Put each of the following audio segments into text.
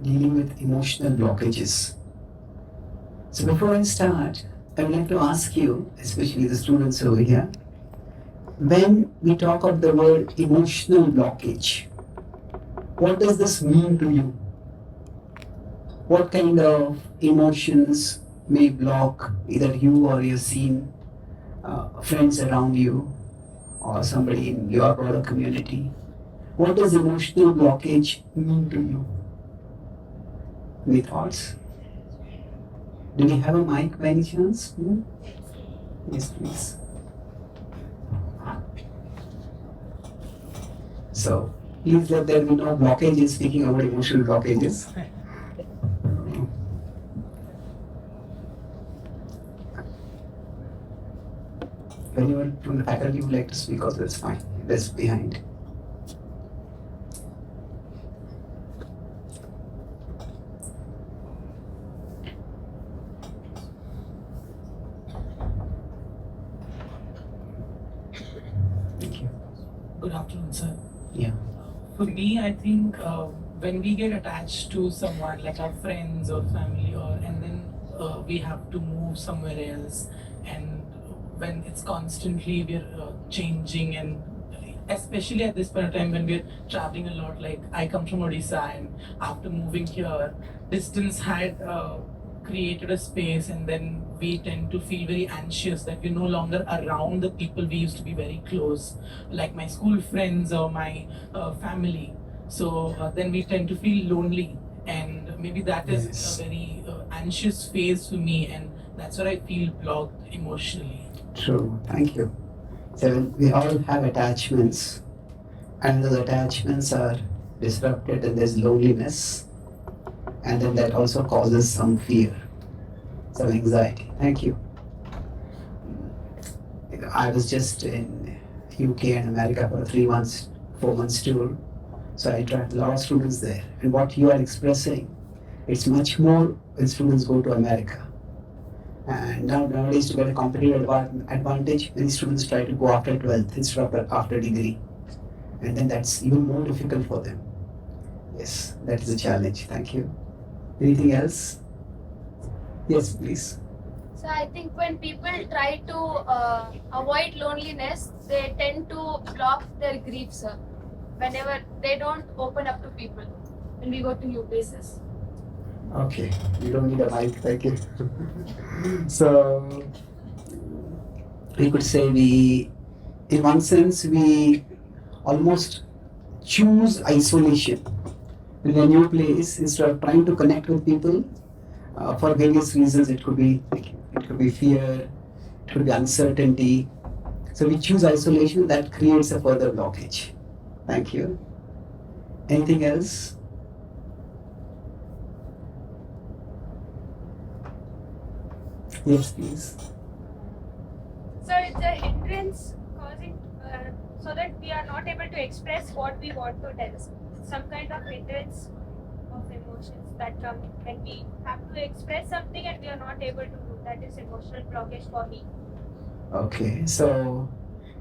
dealing with emotional blockages. So before I start, I would like to ask you, especially the students over here, when we talk of the word emotional blockage, what does this mean to you? What kind of emotions may block either you or your seen friends around you or somebody in your broader community? What does emotional blockage mean to you? Any thoughts? Do we have a mic by any chance? Yes, please. So, please let there be no blockages speaking about emotional blockages. If anyone from the faculty would like to speak also, that's fine. That's behind. Thank you. Good afternoon, sir. Yeah. For me, I think when we get attached to someone, like our friends or family, and then we have to move somewhere else, and when it's constantly we're changing, and especially at this point of time when we're traveling a lot, like I come from Odisha, and after moving here, distance had created a space, and then we tend to feel very anxious that we're no longer around the people we used to be very close, like my school friends or my family. So then we tend to feel lonely, and maybe that is Yes. a very anxious phase for me, and that's where I feel blocked emotionally. True. Thank you. So we all have attachments, and those attachments are disrupted, and there's loneliness, and then that also causes some fear, some anxiety. Thank you. I was just in UK and America for a 3 months, 4 months tour. So I tracked a lot of students there. And what you are expressing, it's much more when students go to America. And nowadays, to get a competitive advantage, many students try to go after 12th instead of after degree. And then that's even more difficult for them. Yes, that is a challenge. Thank you. Anything else? Yes, please. So I think when people try to avoid loneliness, they tend to block their grief, sir. Whenever they don't open up to people when we go to new places. Okay, you don't need a mic, thank you. So, we could say in one sense, we almost choose isolation in a new place instead of trying to connect with people for various reasons. It could be fear, it could be uncertainty. So we choose isolation, that creates a further blockage. Thank you. Anything else? Yes, please. So it's a hindrance causing so that we are not able to express what we want to tell. Some kind of hindrance of emotions that come when we have to express something and we are not able to do. That is emotional blockage for me. Okay, so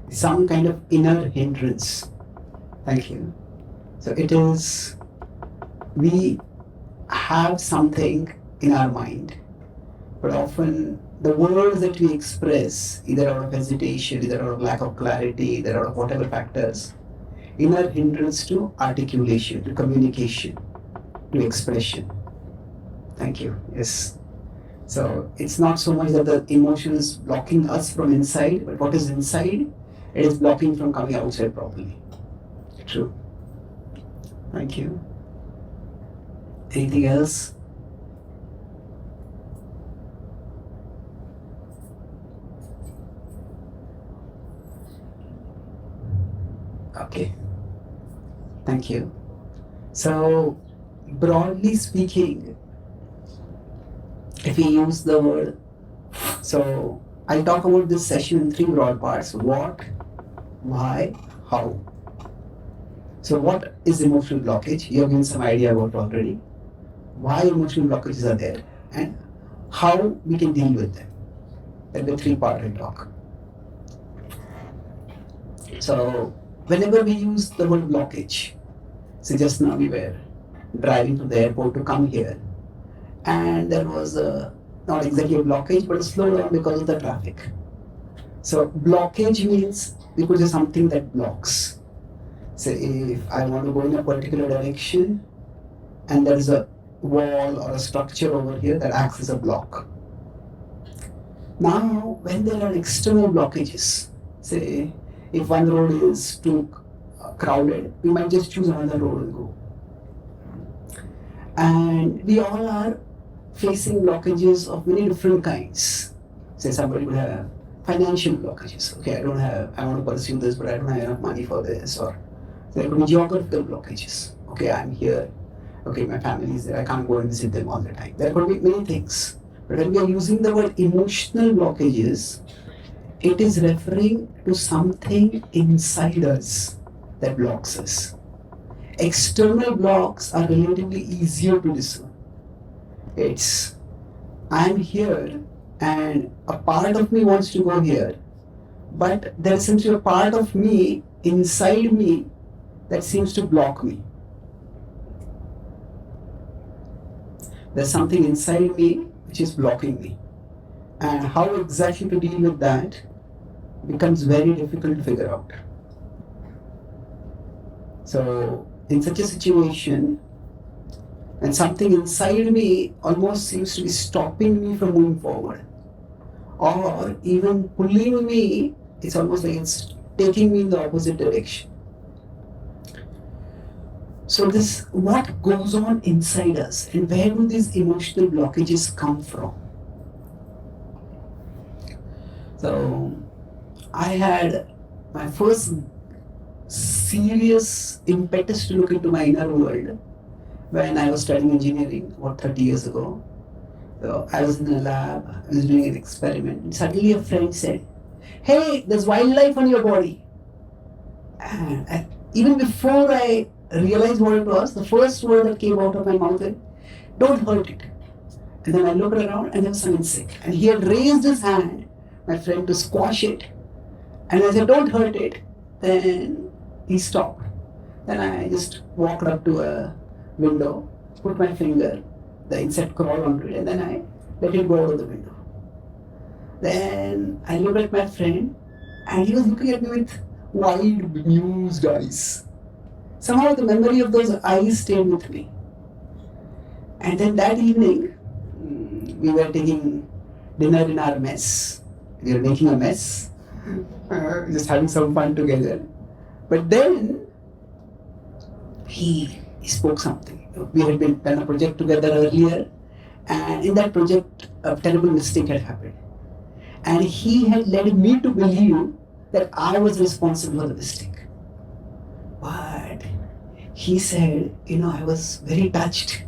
some kind of inner hindrance. Thank you. So it is, we have something in our mind, but often the words that we express, either out of hesitation, either out of lack of clarity, either out of whatever factors, inner hindrance to articulation, to communication, to expression. Thank you. Yes. So it's not so much that the emotion is blocking us from inside, but what is inside, it is blocking from coming outside properly. True. Thank you. Anything else? Okay. Thank you. So, broadly speaking, if we use the word, so I'll talk about this session in three broad parts: what, why, how. So, what is emotional blockage? You have given some idea about already. Why emotional blockages are there, and how we can deal with them. That's the three-part talk. So, whenever we use the word blockage, so just now we were driving to the airport to come here, and there was not exactly a blockage, but a slowdown because of the traffic. So blockage means we could say something that blocks. Say if I want to go in a particular direction, and there is a wall or a structure over here that acts as a block. Now, when there are external blockages, say if one road is too crowded, we might just choose another road and go. And we all are facing blockages of many different kinds. Say somebody would have financial blockages. Okay, I want to pursue this, but I don't have enough money for this. Or there could be geographical blockages. Okay, I'm here. Okay, my family is there. I can't go and visit them all the time. There could be many things. But when we are using the word emotional blockages, it is referring to something inside us that blocks us. External blocks are relatively easier to discern. It's, I'm here and a part of me wants to go here, but there seems to be a part of me inside me that seems to block me. There's something inside me which is blocking me. And how exactly to deal with that becomes very difficult to figure out. So, in such a situation, when something inside me almost seems to be stopping me from moving forward, or even pulling me, it's almost like it's taking me in the opposite direction. So this, what goes on inside us, and where do these emotional blockages come from? So I had my first serious impetus to look into my inner world when I was studying engineering about 30 years ago. So I was in a lab, I was doing an experiment, and suddenly a friend said, "Hey, there's wildlife on your body." And even before I realized what it was, the first word that came out of my mouth was, "Don't hurt it." And then I looked around and there was some insect. And he had raised his hand, my friend, to squash it. And I said, "Don't hurt it." Then he stopped. Then I just walked up to a window, put my finger, the insect crawled onto it, and then I let it go out of the window. Then I looked at my friend and he was looking at me with wide, bemused eyes. Somehow the memory of those eyes stayed with me. And then that evening, we were taking dinner in our mess. We were making a mess, just having some fun together. But then he spoke something. We had been done a project together earlier, and in that project, a terrible mistake had happened. And he had led me to believe that I was responsible for the mistake. But he said, I was very touched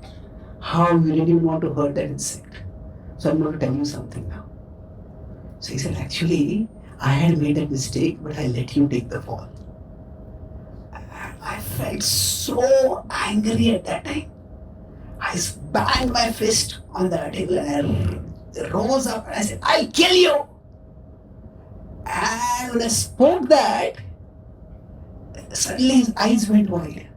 how you didn't even want to hurt that insect. So I'm going to tell you something now. So he said, actually, I had made that mistake, but I let you take the fall. I felt so angry at that time. I banged my fist on the table and I rose up and I said, "I'll kill you." And when I spoke that, suddenly his eyes went wide.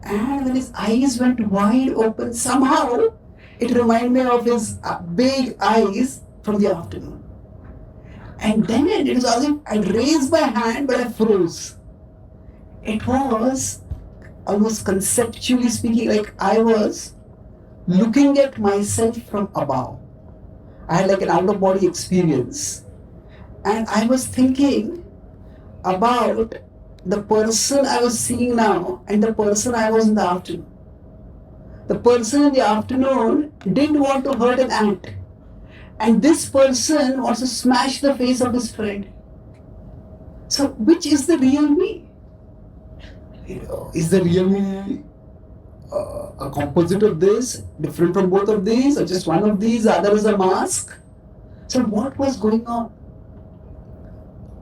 And when his eyes went wide open, somehow it reminded me of his big eyes from the afternoon. And then it was as if I raised my hand, but I froze. It was almost conceptually speaking, like I was looking at myself from above. I had like an out-of-body experience. And I was thinking about the person I was seeing now and the person I was in the afternoon. The person in the afternoon didn't want to hurt an ant. And this person wants to smash the face of his friend. So which is the real me? Is the real me a composite of this, different from both of these, or just one of these, the other is a mask? So what was going on?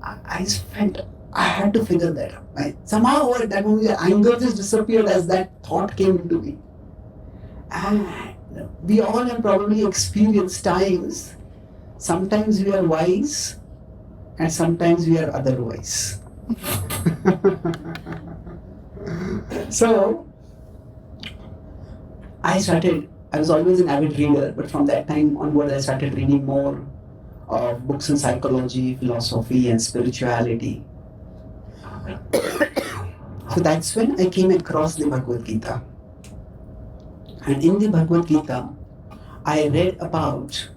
I felt I had to figure that out. Somehow at that moment the anger just disappeared as that thought came into me. And we all have probably experienced times, sometimes we are wise and sometimes we are otherwise. So, I was always an avid reader, but from that time onward, I started reading more of books in psychology, philosophy, and spirituality. So that's when I came across the Bhagavad-gita. And in the Bhagavad-gita, I read about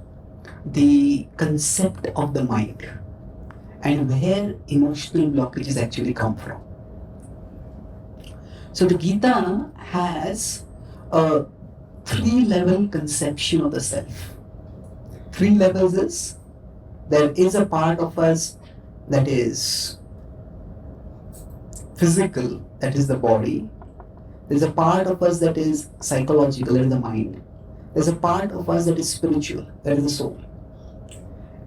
the concept of the mind and where emotional blockages actually come from. So the Gita has a 3-level conception of the self. 3 levels is, there is a part of us that is physical, that is the body. There's a part of us that is psychological, that is the mind. There's a part of us that is spiritual, that is the soul.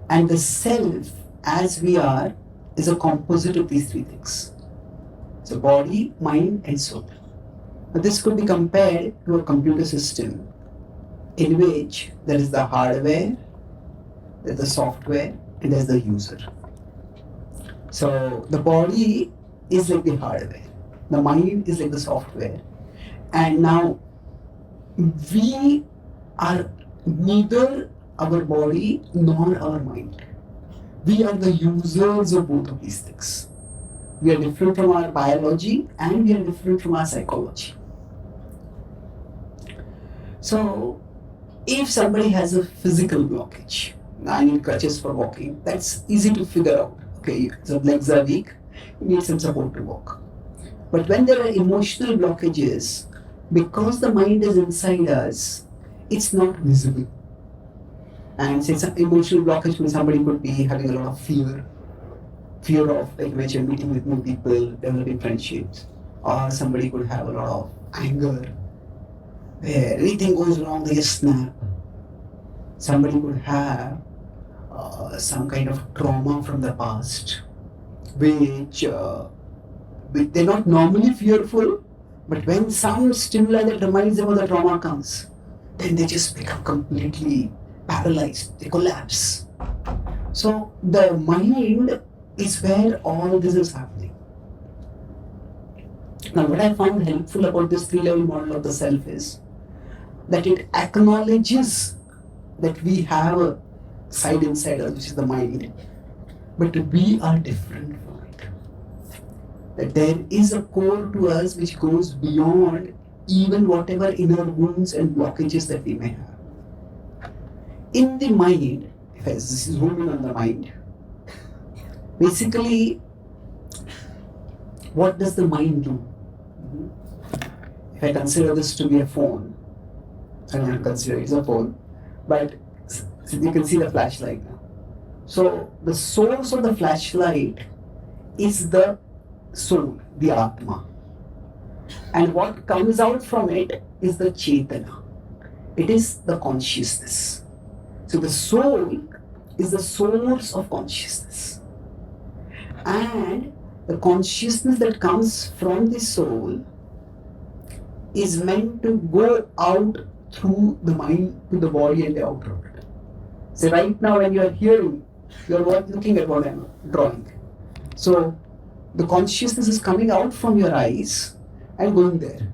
And the self, as we are, is a composite of these 3 things. So body, mind, and soul. Now this could be compared to a computer system in which there is the hardware, there's the software, and there's the user. So the body is like the hardware, the mind is like the software, and now we are neither our body nor our mind. We are the users of both of these things. We are different from our biology and we are different from our psychology. So, if somebody has a physical blockage, I need crutches for walking, that's easy to figure out. Okay, so legs are weak, you need some support to walk. But when there are emotional blockages, because the mind is inside us, it's not visible. And say some emotional blockage when somebody could be having a lot of fear of, like when you're meeting with new people, developing friendships, or somebody could have a lot of anger, where anything goes wrong, they just snap. Somebody could have some kind of trauma from the past, which they're not normally fearful, but when some stimuli that reminds them of the trauma comes, then they just become completely paralyzed, they collapse. So the mind is where all this is happening. Now what I found helpful about this 3-level model of the self is that it acknowledges that we have a side inside us, which is the mind, but we are different from it. That there is a core to us which goes beyond even whatever inner wounds and blockages that we may have. In the mind, if I zoom in on the mind, basically, what does the mind do? If I consider this to be a phone, I don't consider it as a phone, but you can see the flashlight now. So the source of the flashlight is the soul, the Atma. And what comes out from it is the Chaitanya. It is the consciousness. So the soul is the source of consciousness. And the consciousness that comes from the soul is meant to go out through the mind to the body and the outer world. So right now when you are hearing, you are looking at what I am drawing. So the consciousness is coming out from your eyes and going there.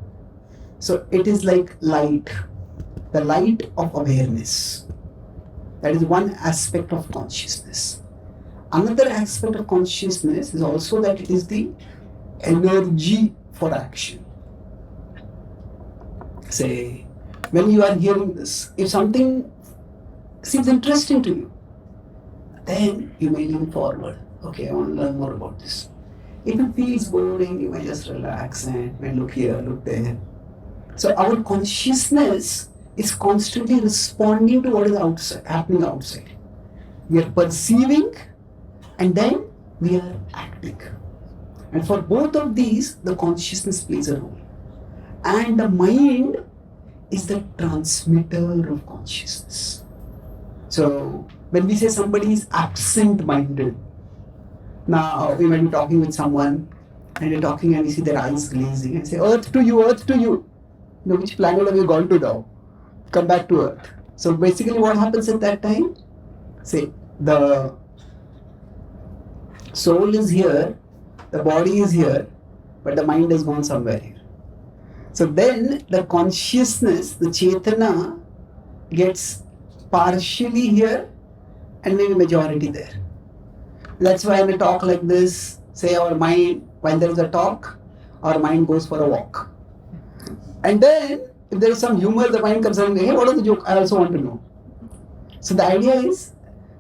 So it is like light, the light of awareness. That is one aspect of consciousness. Another aspect of consciousness is also that it is the energy for action. Say, when you are hearing this, if something seems interesting to you, then you may lean forward. Okay, I want to learn more about this. If it feels boring, you may just relax and may look here, look there. So our consciousness is constantly responding to what is happening outside. We are perceiving and then we are acting. And for both of these, the consciousness plays a role. And the mind is the transmitter of consciousness. So when we say somebody is absent-minded, now we might be talking with someone and you're talking and we see their eyes glazing and say, earth to you, earth to you. You know, which planet have you gone to now? Come back to earth. So basically what happens at that time? Say, the soul is here, the body is here, but the mind has gone somewhere here. So then the consciousness, the Chaitanya, gets partially here and maybe majority there. That's why when we talk like this, say our mind, when there is a talk, our mind goes for a walk. And then if there is some humor, the mind comes and hey, what is the joke? I also want to know. So the idea is,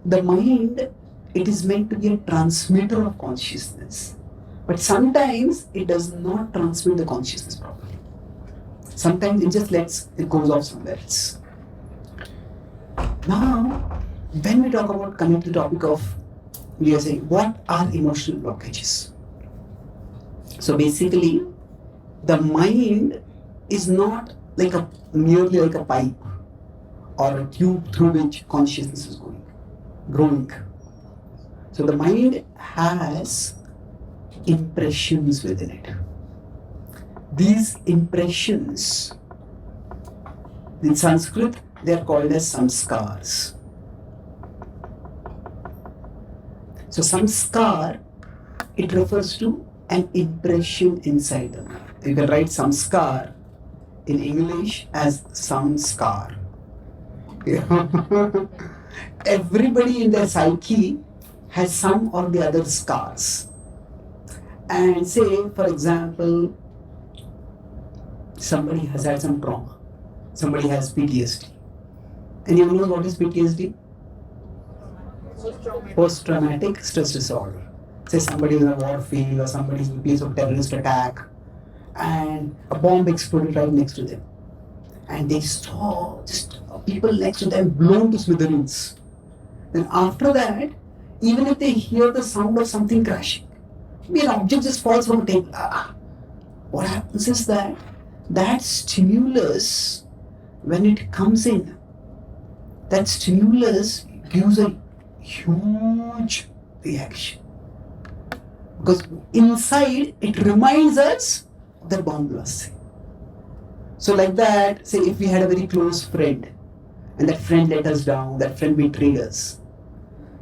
the mind, it is meant to be a transmitter of consciousness. But sometimes it does not transmit the consciousness properly. Sometimes it just it goes off somewhere else. Now, when we talk about coming to the topic of, we are saying, what are emotional blockages? So basically, the mind is not like merely like a pipe or a tube through which consciousness is growing. So the mind has impressions within it. These impressions, in Sanskrit, they are called as samskars. So samskar, it refers to an impression inside the mind. You can write samskar in English as samskar. Everybody in their psyche has some or the other scars. And say, for example, somebody has had some trauma. Somebody has PTSD. Anyone knows what is PTSD? Post-traumatic stress disorder. Say somebody is in a war field or somebody is in a place of terrorist attack and a bomb exploded right next to them. And they saw just people next to them blown to smithereens. Then after that, even if they hear the sound of something crashing, maybe an object just falls from a table. What happens is that stimulus, when it comes in, that stimulus gives a huge reaction. Because inside, it reminds us of the bomb blast. So like that, say if we had a very close friend, and that friend let us down, that friend betrayed us,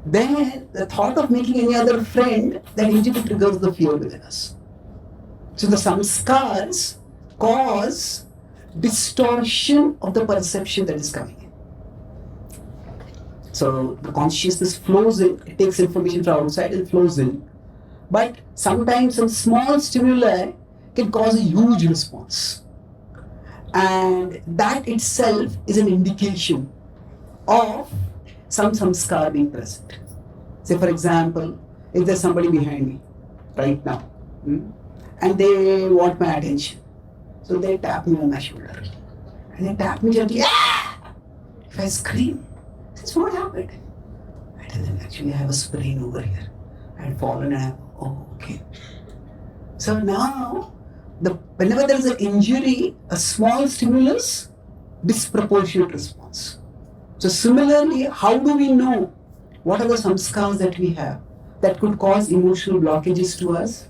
then the thought of making any other friend, that immediately triggers the fear within us. So the samskars cause distortion of the perception that is coming in. So the consciousness flows in, it takes information from outside and flows in. But sometimes some small stimuli can cause a huge response. And that itself is an indication of some samskar being present. Say for example, if there's somebody behind me right now, and they want my attention, so they tap me on my shoulder, and they tap me gently. If I scream, that's what happened. I tell them, actually I have a sprain over here. I had fallen and okay. So now, whenever there is an injury, a small stimulus, disproportionate response. So similarly, how do we know what are the samskars that we have that could cause emotional blockages to us?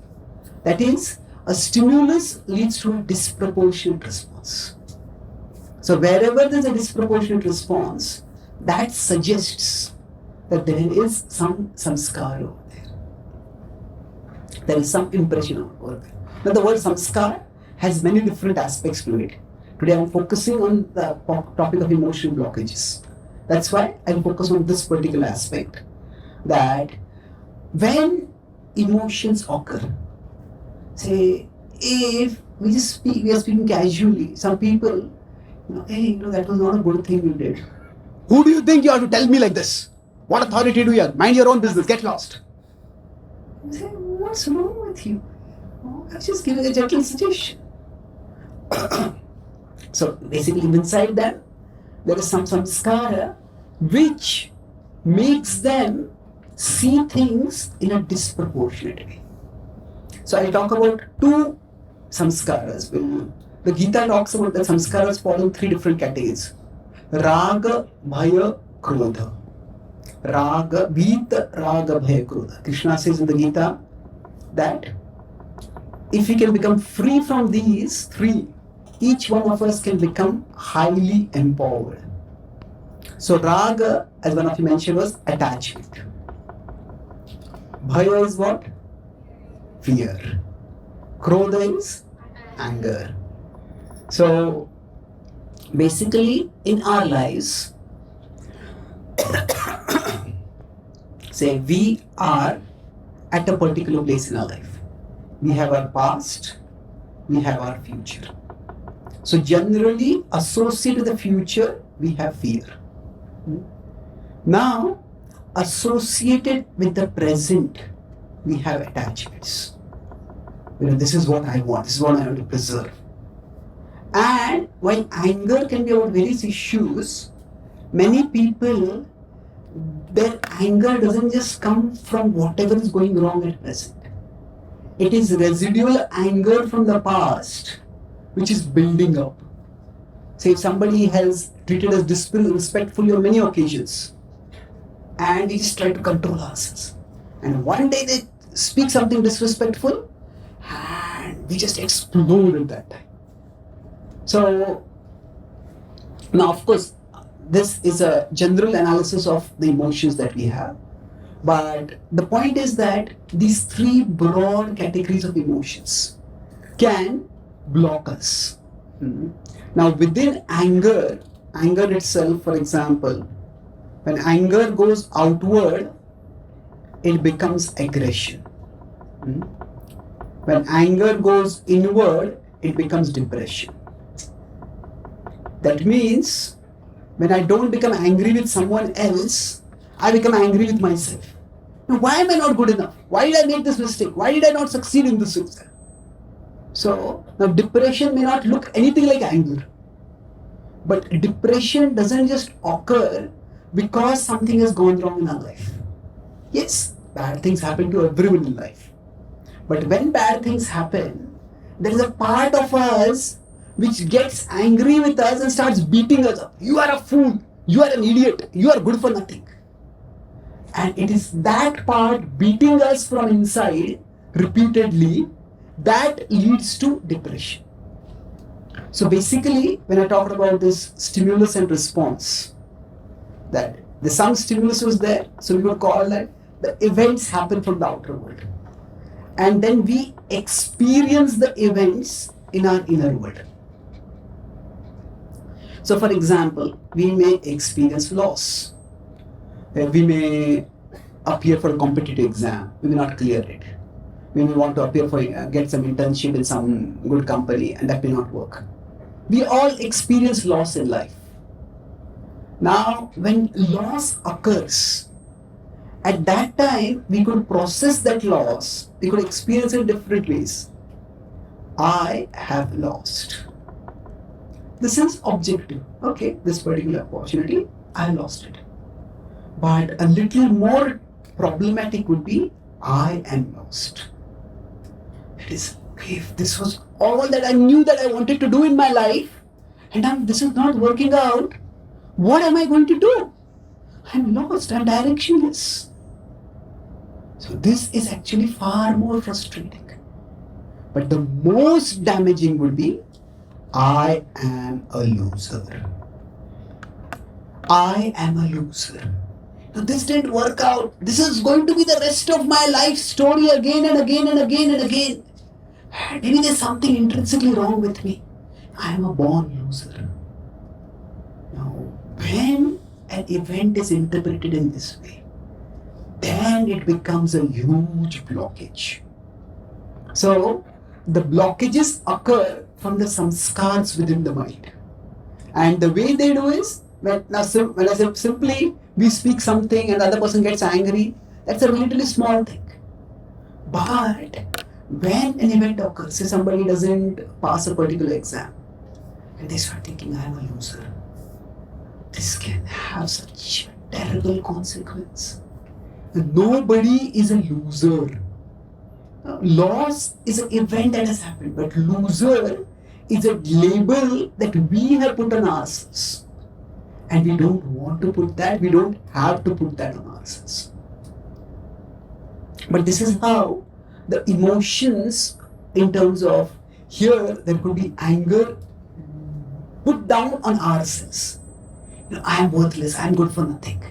That is, a stimulus leads to a disproportionate response. So wherever there is a disproportionate response, that suggests that there is some samskar over there. There is some impression over there. Now the word samskar has many different aspects to it. Today I am focusing on the topic of emotional blockages. That's why I focus on this particular aspect, that when emotions occur, say if we are speaking casually, some people, hey, that was not a good thing you did. Who do you think you are to tell me like this? What authority do you have? Mind your own business, get lost. You say, what's wrong with you? I was just giving a gentle suggestion. So basically inside them, there is some samskara which makes them see things in a disproportionate way. So I'll talk about two samskaras. The Gita talks about the samskaras fall in three different categories. Raga, Bhaya, Krodha. Raga, Vita, Raga, Bhaya, Krodha. Krishna says in the Gita that if we can become free from these three, each one of us can become highly empowered. So Raga, as one of you mentioned, was attachment. Bhaya is what? Fear. Krodha is anger. So basically in our lives, say we are at a particular place in our life. We have our past, we have our future. So generally associated with the future, we have fear. Now, associated with the present, we have attachments. This is what I want, this is what I want to preserve. And while anger can be about various issues, many people, their anger doesn't just come from whatever is going wrong at present. It is residual anger from the past which is building up. Say if somebody has treated us disrespectfully on many occasions, and we just try to control ourselves, and one day they speak something disrespectful, and we just explode at that time. So now, of course, this is a general analysis of the emotions that we have, but the point is that these three broad categories of emotions can block us. Now within anger itself, for example, when anger goes outward, it becomes aggression. When anger goes inward, it becomes depression. That means when I don't become angry with someone else, I become angry with myself. Now, why am I not good enough? Why did I make this mistake? Why did I not succeed in this exam? So now depression may not look anything like anger. But depression doesn't just occur because something has gone wrong in our life. Yes, bad things happen to everyone in life. But when bad things happen, there is a part of us which gets angry with us and starts beating us up. You are a fool. You are an idiot. You are good for nothing. And it is that part beating us from inside repeatedly that leads to depression. So basically, when I talked about this stimulus and response, that some stimulus was there, so we would call that the events happen from the outer world. And then we experience the events in our inner world. So for example, we may experience loss. We may appear for a competitive exam, we may not clear it. We may want to appear for get some internship in some good company, and that may not work. We all experience loss in life. Now, when loss occurs, at that time we could process that loss, we could experience it in different ways. I have lost. This is objective. Okay, this particular opportunity, I lost it. But a little more problematic would be, I am lost. It is, if this was all that I knew that I wanted to do in my life, and this is not working out, what am I going to do? I'm lost, I'm directionless. So this is actually far more frustrating. But the most damaging would be, I am a loser. I am a loser. Now this didn't work out. This is going to be the rest of my life story again and again and again and again. Maybe there's something intrinsically wrong with me. I am a born loser. Now, when an event is interpreted in this way, then it becomes a huge blockage. So, the blockages occur from the samskars within the mind. And the way they do is, when I say simply, we speak something and the other person gets angry, that's a relatively small thing. But when an event occurs, say somebody doesn't pass a particular exam, and they start thinking, I am a loser, this can have such a terrible consequence. Nobody is a loser. Loss is an event that has happened, but loser is a label that we have put on ourselves. And we don't want to put that, we don't have to put that on ourselves. But this is how the emotions, in terms of here, there could be anger put down on ourselves. I am worthless, I am good for nothing.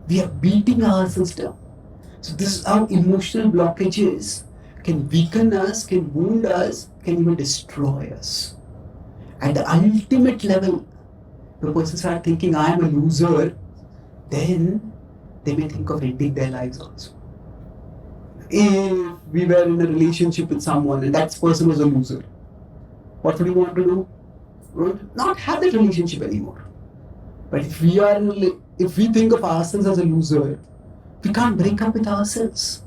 We are beating ourselves down. So this is how emotional blockages can weaken us, can wound us, can even destroy us. At the ultimate level, the person starts thinking, I am a loser, then they may think of ending their lives also. If we were in a relationship with someone and that person was a loser, what would we want to do? We would not have that relationship anymore. But if we think of ourselves as a loser, we can't break up with ourselves.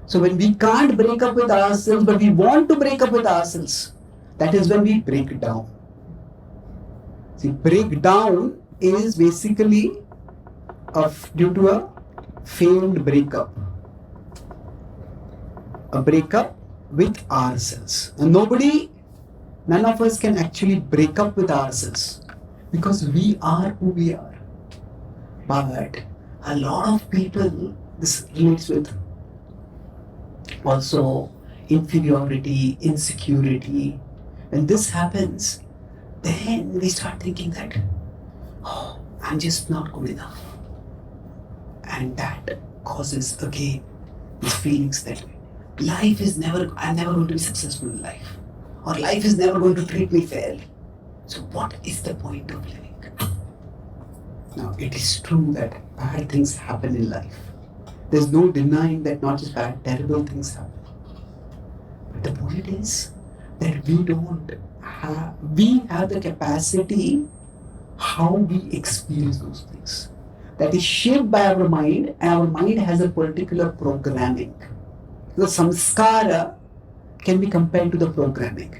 So when we can't break up with ourselves, but we want to break up with ourselves, that is when we break down. See, breakdown is basically due to a failed breakup. A breakup with ourselves. And none of us can actually break up with ourselves because we are who we are. But a lot of people, this relates with also inferiority, insecurity. When this happens, then we start thinking that, oh, I'm just not good enough. And that causes again these feelings that I'm never going to be successful in life. Or life is never going to treat me fairly. So what is the point of living? Now, it is true that bad things happen in life. There's no denying that not just bad, terrible things happen. But the point is that we have the capacity how we experience those things. That is shaped by our mind, and our mind has a particular programming. The samskara can be compared to the programming.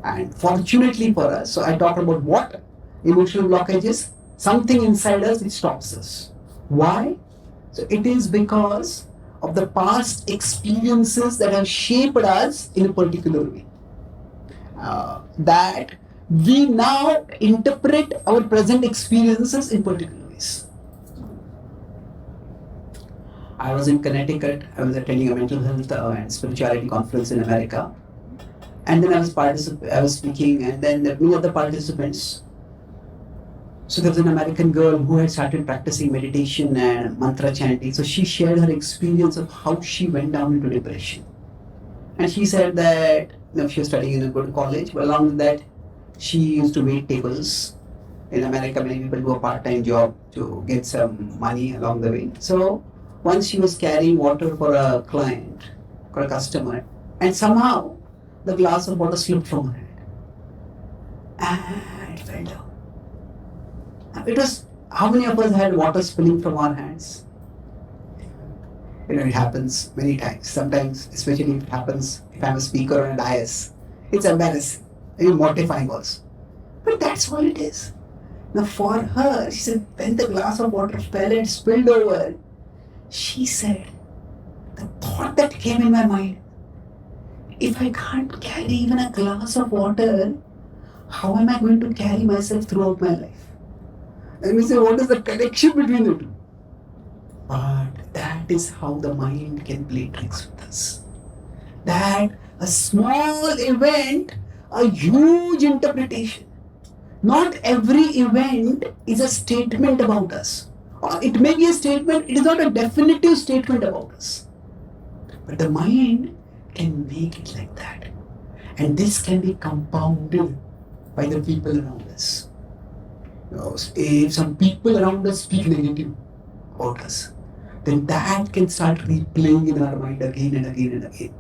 And fortunately for us, so I talked about what? Emotional blockages, something inside us which stops us. Why? So it is because of the past experiences that have shaped us in a particular way. That we now interpret our present experiences in particular ways. I was in Connecticut. I was attending a mental health and spirituality conference in America. And then I was speaking, and then there were two other participants. So there was an American girl who had started practicing meditation and mantra chanting. So she shared her experience of how she went down into depression. And she said that she was studying in a good college, but along with that, she used to wait tables. In America, many people do a part-time job to get some money along the way. So once she was carrying water for a client, for a customer, and somehow the glass of water slipped from her hand. And it fell down. It was, how many of us had water spilling from our hands? It happens many times. Sometimes, especially if it happens, if I'm a speaker on a dais, it's embarrassing, and mortifying also. But that's all it is. Now for her, she said, when the glass of water fell and spilled over, she said, the thought that came in my mind, if I can't carry even a glass of water, how am I going to carry myself throughout my life? And we say, what is the connection between the two? But that is how the mind can play tricks with us. That a small event, a huge interpretation. Not every event is a statement about us. Or it may be a statement, it is not a definitive statement about us. But the mind can make it like that. And this can be compounded by the people around us. If some people around us speak negative about us, then that can start replaying in our mind again and again and again.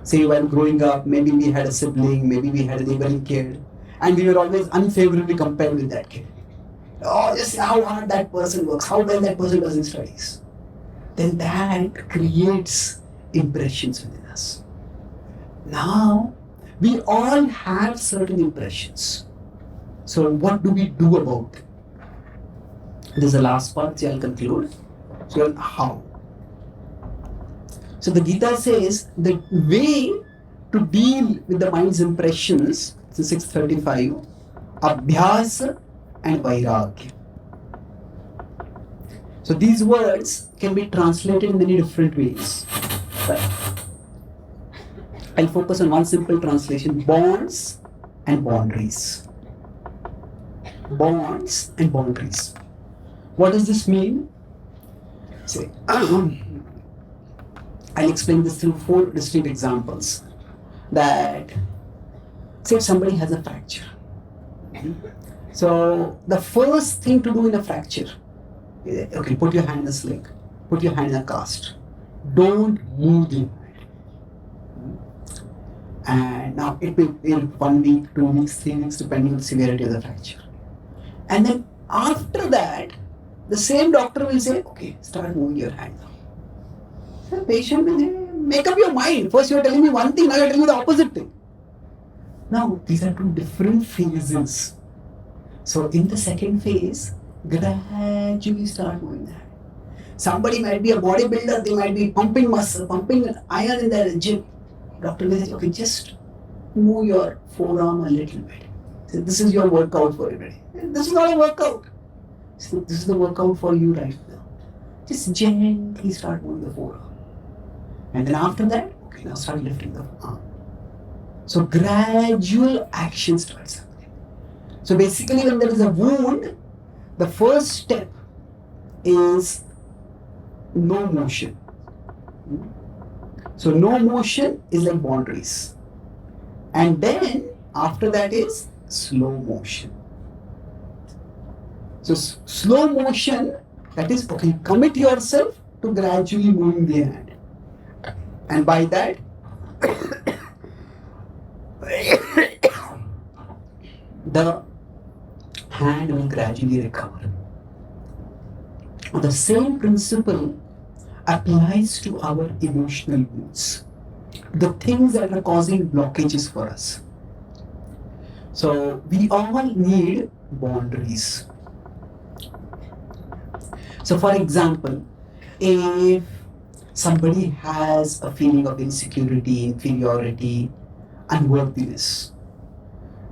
Say while growing up, maybe we had a sibling, maybe we had a neighboring kid, and we were always unfavorably compared with that kid. Oh, just how hard that person works, how well that person does in studies. Then that creates impressions within us. Now, we all have certain impressions. So what do we do about it? This is the last part, so I'll conclude. So how? So the Gita says the way to deal with the mind's impressions, so 635, Abhyasa and Vairagya. So these words can be translated in many different ways. But I'll focus on one simple translation: bonds and boundaries. Bonds and boundaries. What does this mean? Say, I'll explain this through 4 distinct examples. That, say if somebody has a fracture, So the first thing to do in a fracture, okay, put your hand in a sling, put your hand in a cast. Don't move the hand. And now it will be 1 week, 2 weeks, 3 weeks, depending on the severity of the fracture. And then after that, the same doctor will say, okay, start moving your hand now. So the patient will say, make up your mind. First you are telling me one thing, now you are telling me the opposite thing. Now, these are two different phases. So in the second phase, gradually start moving the hand. Somebody might be a bodybuilder, they might be pumping muscle, pumping iron in their gym. Doctor will say, okay, just move your forearm a little bit. So this is your workout for everybody. This is not a workout. So this is the workout for you right now. Just gently start moving the forearm. And then after that, okay, now start lifting the arm. So gradual action starts happening. So basically when there is a wound, the first step is no motion. So no motion is like boundaries. And then after that is slow motion. So slow motion, that is, okay, commit yourself to gradually moving the hand. And by that, the hand will gradually recover. The same principle applies to our emotional wounds, the things that are causing blockages for us. So we all need boundaries. So for example, if somebody has a feeling of insecurity, inferiority, unworthiness,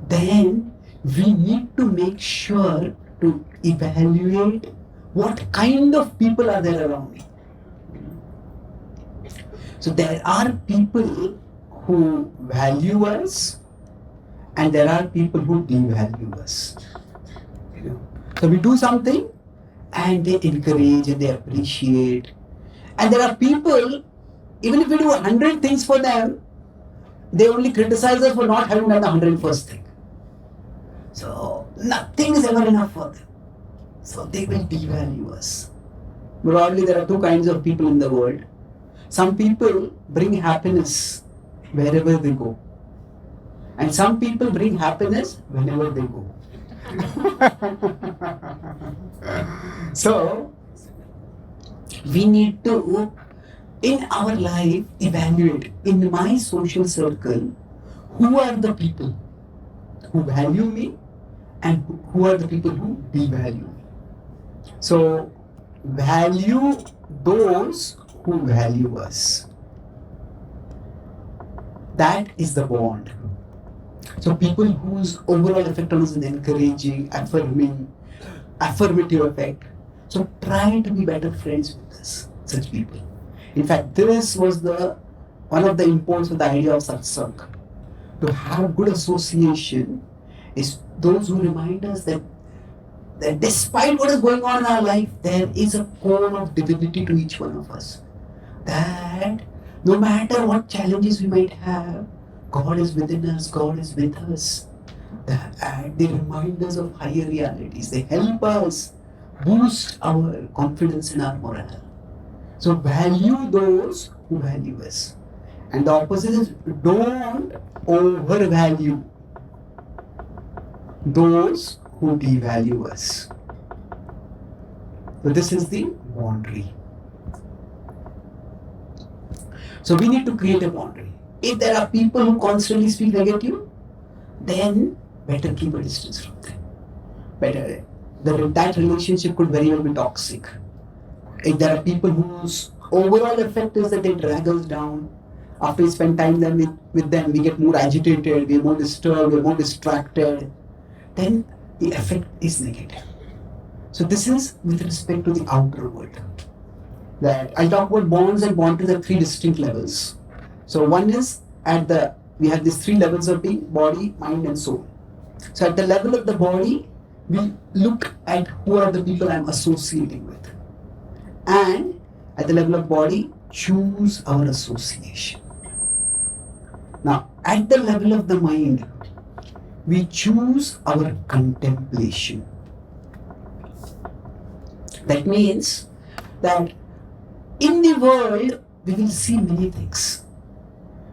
then we need to make sure to evaluate what kind of people are there around me. So there are people who value us and there are people who devalue us. So we do something and they encourage and they appreciate. And there are people, even if we do 100 things for them, they only criticize us for not having done the 101st thing. So nothing is ever enough for them. So they will devalue us. Broadly, there are two kinds of people in the world. Some people bring happiness wherever they go. And some people bring happiness whenever they go. So, we need to, in our life, evaluate, in my social circle, who are the people who value me and who are the people who devalue me. So, value those who value us. That is the bond. So people whose overall effect on us is encouraging, affirming, affirmative effect. So try to be better friends with us, such people. In fact, this was one of the imports of the idea of satsang. To have good association is those who remind us that despite what is going on in our life, there is a core of divinity to each one of us. That no matter what challenges we might have, God is within us, God is with us. And they remind us of higher realities. They help us boost our confidence in our morale. So value those who value us. And the opposite is don't overvalue those who devalue us. So this is the boundary. So we need to create a boundary. If there are people who constantly speak negative, then better keep a distance from them. Better. That relationship could very well be toxic. If there are people whose overall effect is that they drag us down, after we spend time with them, we get more agitated, we are more disturbed, we are more distracted, then the effect is negative. So this is with respect to the outer world. That I'll talk about bonds and boundaries at three distinct levels. So one is we have these three levels of being: body, mind and soul. So at the level of the body, we look at who are the people I'm associating with. And at the level of body, choose our association. Now, at the level of the mind, we choose our contemplation. That means that in the world we will see many things.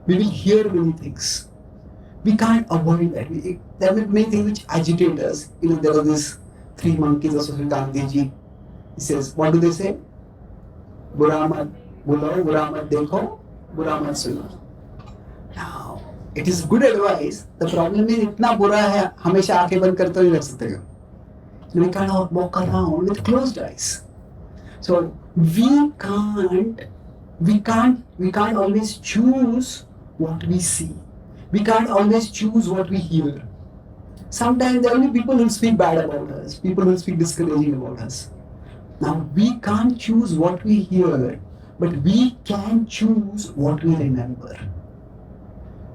We will hear many things. We can't avoid that. There are many things which agitate us. There are these 3 monkeys of Sushil Gandhiji. He says, what do they say? Bura mat bulao, bura mat dekho, bura mat suno. Now, it is good advice. The problem is, itna bura hai, hamesha aanखें बंद करते नहीं रह सकते हो. We can't walk around with closed eyes. So we can't always choose what we see. We can't always choose what we hear. Sometimes there will be people who speak bad about us, people who speak discouraging about us. Now we can't choose what we hear, but we can choose what we remember.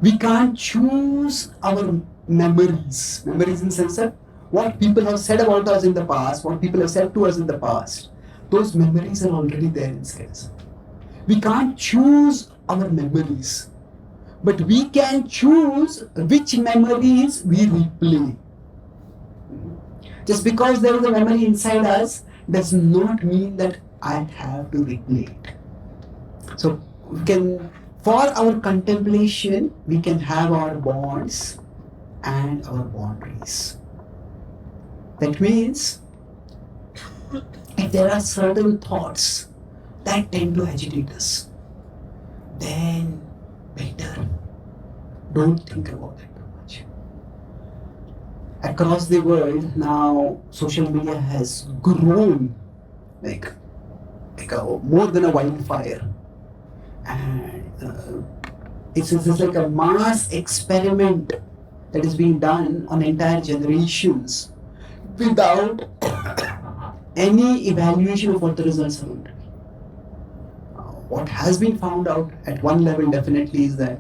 We can't choose our memories. Memories in the sense that what people have said about us in the past, what people have said to us in the past, those memories are already there inside us. We can't choose our memories, but we can choose which memories we replay. Just because there is a memory inside us does not mean that I have to replay it. So for our contemplation, we can have our bonds and our boundaries. That means if there are certain thoughts that tend to agitate us, then better don't think about it too much. Across the world now, social media has grown like more than a wildfire, and it's like a mass experiment that is being done on entire generations without any evaluation of what the results are going to be. What has been found out at one level definitely is that,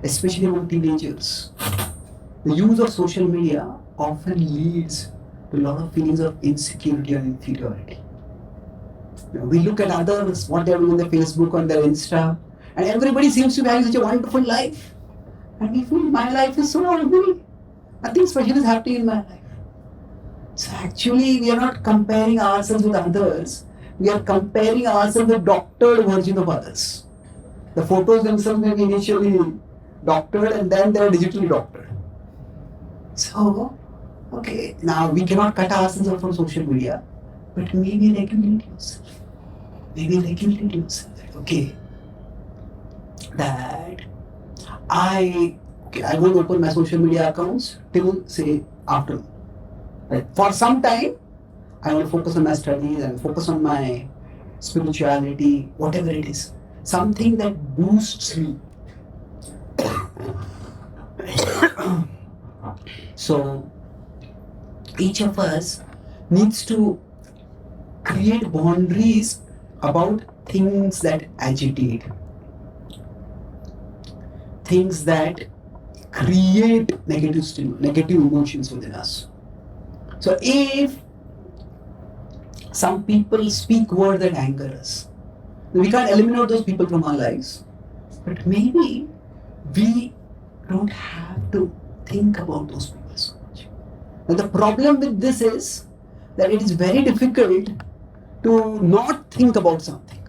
especially among teenagers, the use of social media often leads to a lot of feelings of insecurity and inferiority. We look at others, what they're doing on their Facebook, on their Insta, and everybody seems to be having such a wonderful life. And we feel my life is so ugly. Nothing special is happening in my life. So actually, we are not comparing ourselves with others. We are comparing ourselves with doctored version of others. The photos themselves may be initially doctored and then they are digitally doctored. So, okay, now we cannot cut ourselves off from social media, but maybe regulate yourself. Okay, that I won't open my social media accounts till say afternoon. Right. For some time, I want to focus on my studies and focus on my spirituality, whatever it is. Something that boosts me. So, each of us needs to create boundaries about things that agitate, things that create negative emotions within us. So if some people speak words that anger us, we can't eliminate those people from our lives, but maybe we don't have to think about those people so much. Now the problem with this is that it is very difficult to not think about something.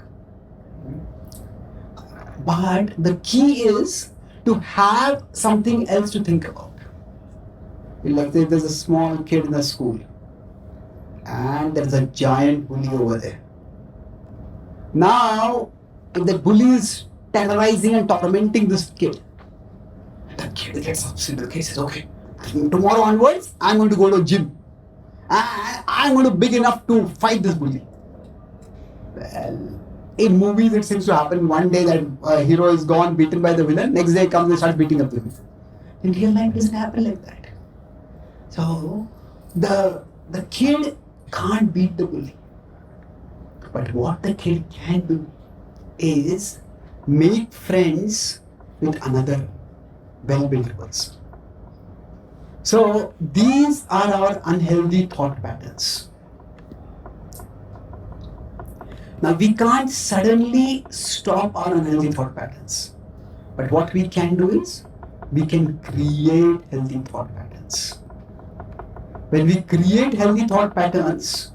But the key is to have something else to think about. Like there's a small kid in the school and there's a giant bully over there. Now, if the bully is terrorizing and tormenting this kid, the kid gets upset. The kid says, okay, tomorrow onwards, I'm going to go to gym. I'm going to be big enough to fight this bully. Well, in movies it seems to happen one day that a hero is gone, beaten by the villain, next day comes and starts beating up the villain. In real life it doesn't happen like that. So the kid can't beat the bully. But what the kid can do is make friends with another well-built person. So these are our unhealthy thought patterns. Now we can't suddenly stop our unhealthy thought patterns. But what we can do is we can create healthy thought patterns. patterns. When we create healthy thought patterns,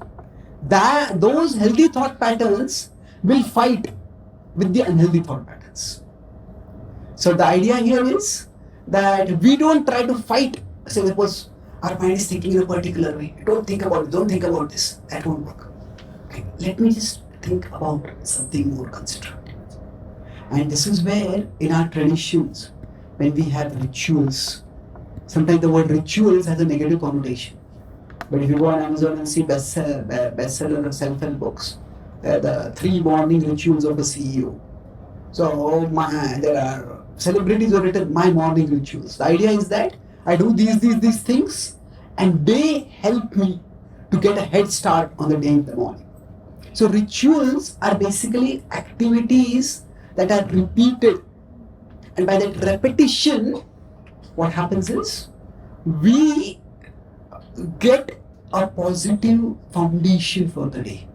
those healthy thought patterns will fight with the unhealthy thought patterns. So the idea here is that we don't try to fight. Say suppose our mind is thinking in a particular way. Don't think about it. Don't think about this. That won't work. Okay, let me just think about something more constructive. And this is where in our traditions, when we have rituals, sometimes the word rituals has a negative connotation. But if you go on Amazon and see bestseller or self-help books, there are the 3 morning rituals of a CEO. So there are celebrities who have written my morning rituals. The idea is that I do these things and they help me to get a head start on the day in the morning. So rituals are basically activities that are repeated, and by that repetition, what happens is we get a positive foundation for the day.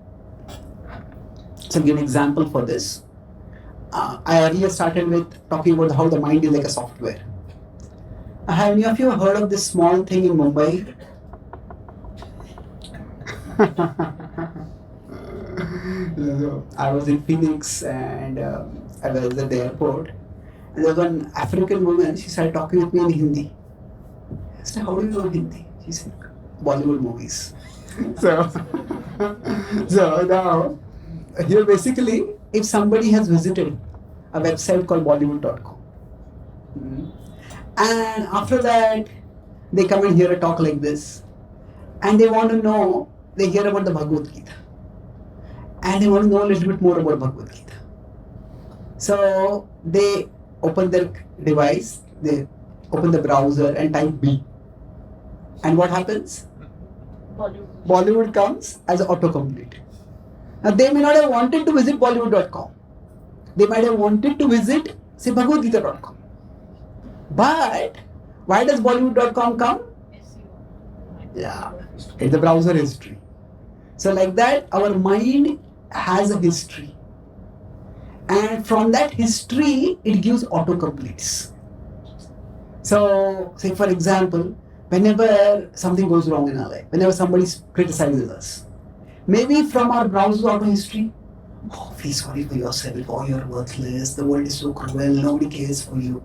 So I'll give an example for this. I earlier started with talking about how the mind is like a software. Have any of you heard of this small thing in Mumbai? I was in Phoenix and I was at the airport, and there was one African woman. She started talking with me in Hindi. I said, "How do you know Hindi?" She said, "Bollywood movies." so now here basically, if somebody has visited a website called Bollywood.com, and after that they come and hear a talk like this, and they want to know, they hear about the Bhagavad-gita, and they want to know a little bit more about Bhagavad-gita. So they open their device, they open the browser and type B. And what happens? Bollywood comes as an autocomplete. Now they may not have wanted to visit Bollywood.com. They might have wanted to visit, say, Bhagavad-gita.com. But why does Bollywood.com come? Yeah, it's the browser history. So like that, our mind has a history. And from that history, it gives autocompletes. So, say for example, whenever something goes wrong in our life, whenever somebody criticizes us, maybe from our browser auto history, oh, feel sorry for yourself, oh, you're worthless, the world is so cruel, nobody cares for you.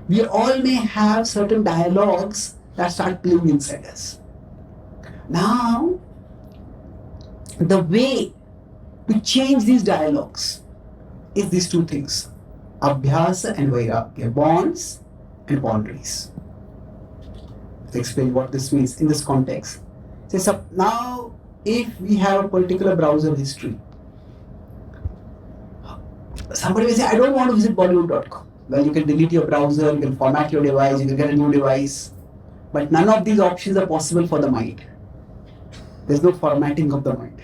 We all may have certain dialogues that start playing inside us. Now, the way to change these dialogues is these 2 things: Abhyasa and Vairagya, bonds and boundaries. To explain what this means in this context. So now, if we have a particular browser history, somebody will say, I don't want to visit Bollywood.com. Well, you can delete your browser, you can format your device, you can get a new device. But none of these options are possible for the mind. There's no formatting of the mind.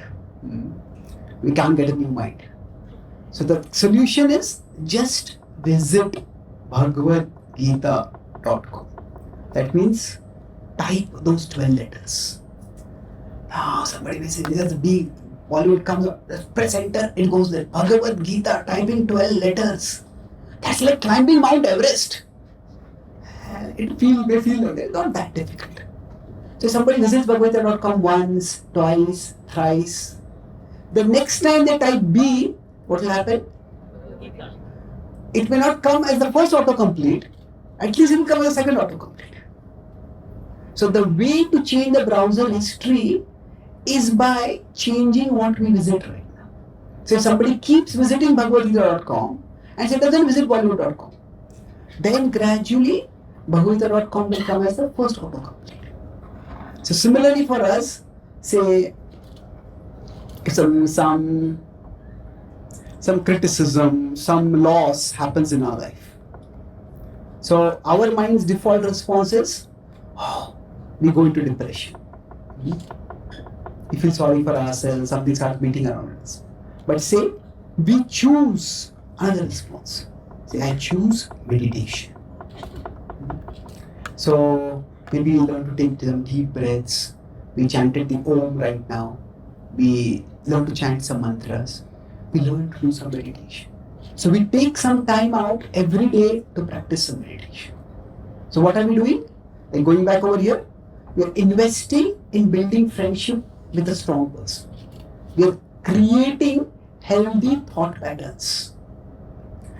We can't get a new mind. So the solution is just visit Bhagavad-gita.com. That means type those 12 letters. Now somebody will say, there's a big Bollywood comes up, press enter, it goes there. Bhagavad-gita, typing 12 letters. That's like climbing Mount Everest. They feel like it's not that difficult. So somebody visits Bhagavad-gita.com once, twice, thrice. The next time they type B, what will happen? It may not come as the first autocomplete, at least it will come as the second autocomplete. So the way to change the browser history is by changing what we visit right now. So if somebody keeps visiting Bhagavad-gita.com and says doesn't visit Bollywood.com, then gradually Bhagavad-gita.com will come as the first autocomplete. So similarly for us, say if some criticism, some loss happens in our life. So our mind's default response is, we go into depression. We feel sorry for ourselves, something starts beating around us. But say, we choose another response. Say, I choose meditation. So maybe we learn to take some deep breaths. We chanted the Om right now. We learn to chant some mantras. We learn to do some meditation. So we take some time out every day to practice some meditation. So what are we doing? Like going back over here, we are investing in building friendship with a strong person. We are creating healthy thought patterns.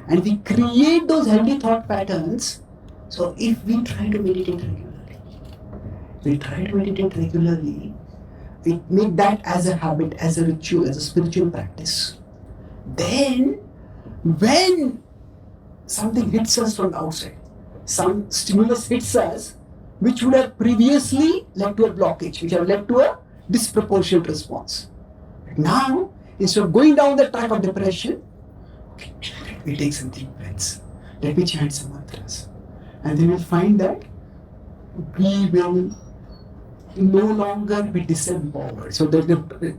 And we create those healthy thought patterns. So if we try to meditate regularly, we make that as a habit, as a ritual, as a spiritual practice. Then when something hits us from the outside, some stimulus hits us, which would have previously led to a blockage, which have led to a disproportionate response. Now, instead of going down the track of depression, let me take some deep breaths. Let me chant some mantras. And then we'll find that we will no longer be disempowered. So the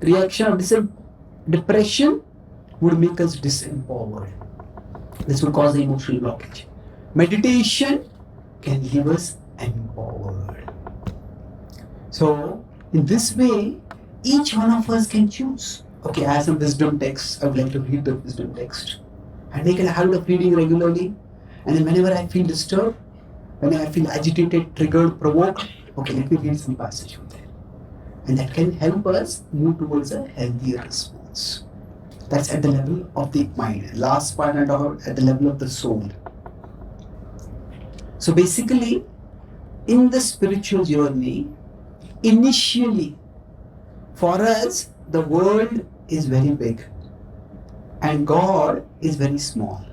reaction of depression would make us disempowered. This will cause the emotional blockage. Meditation can leave us empowered. So in this way, each one of us can choose. Okay, I have some wisdom texts. I would like to read the wisdom text. And make a habit of reading regularly. And then whenever I feel disturbed, when I feel agitated, triggered, provoked, okay, let me read some passage from there. And that can help us move towards a healthier response. That's at the level of the mind. Last part I talk at the level of the soul. So basically, in the spiritual journey, initially, for us, the world is very big and God is very small.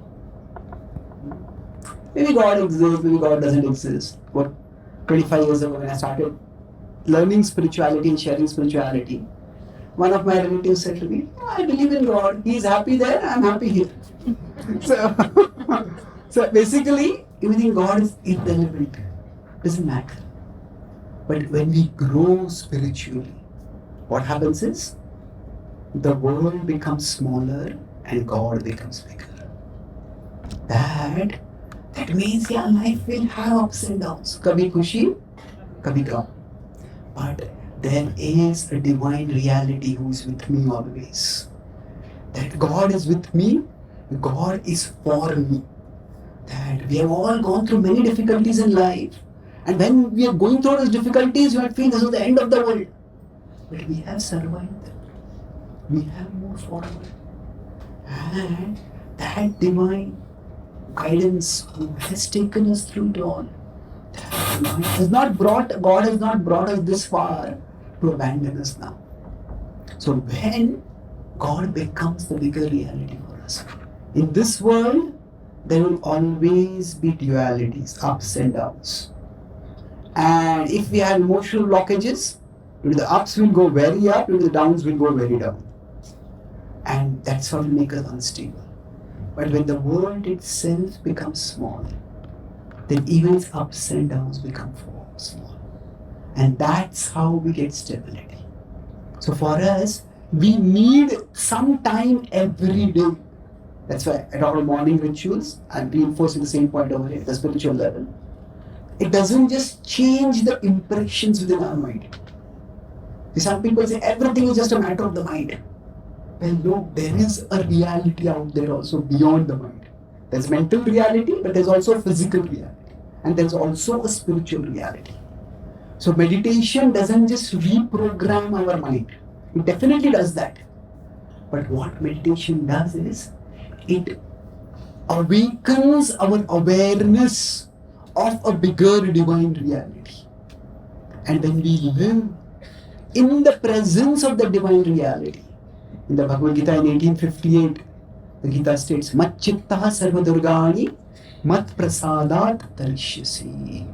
Maybe God exists, maybe God doesn't exist. What 25 years ago when I started learning spirituality and sharing spirituality, one of my relatives said to me, I believe in God. He's happy there, I'm happy here. So basically, even God is irrelevant. Doesn't matter. But when we grow spiritually, what happens is the world becomes smaller and God becomes bigger. That means life will have ups and downs. Kabhi khushi, kabhi gum. But there is a divine reality who is with me always. That God is with me, God is for me. That we have all gone through many difficulties in life. And when we are going through those difficulties, you might feel this is the end of the world. But we have survived them. We have moved forward. And that divine guidance who has taken us through it all, God has not brought us this far to abandon us now. So when God becomes the bigger reality for us, in this world, there will always be dualities, ups and downs. And if we have emotional blockages, the ups will go very up, the downs will go very down. And that's what will make us unstable. But when the world itself becomes small, then even its ups and downs become small. And that's how we get stability. So for us, we need some time every day. That's why at our morning rituals, I'm reinforcing the same point over here, the spiritual level. It doesn't just change the impressions within our mind. Some people say everything is just a matter of the mind. Well, no, there is a reality out there also beyond the mind. There's mental reality, but there's also physical reality. And there's also a spiritual reality. So meditation doesn't just reprogram our mind. It definitely does that. But what meditation does is, it awakens our awareness of a bigger divine reality. And when we live in the presence of the divine reality, in the Bhagavad-gita in 1858, the Gita states, Mat chittaha sarva durgani mat prasadat tarishyasi.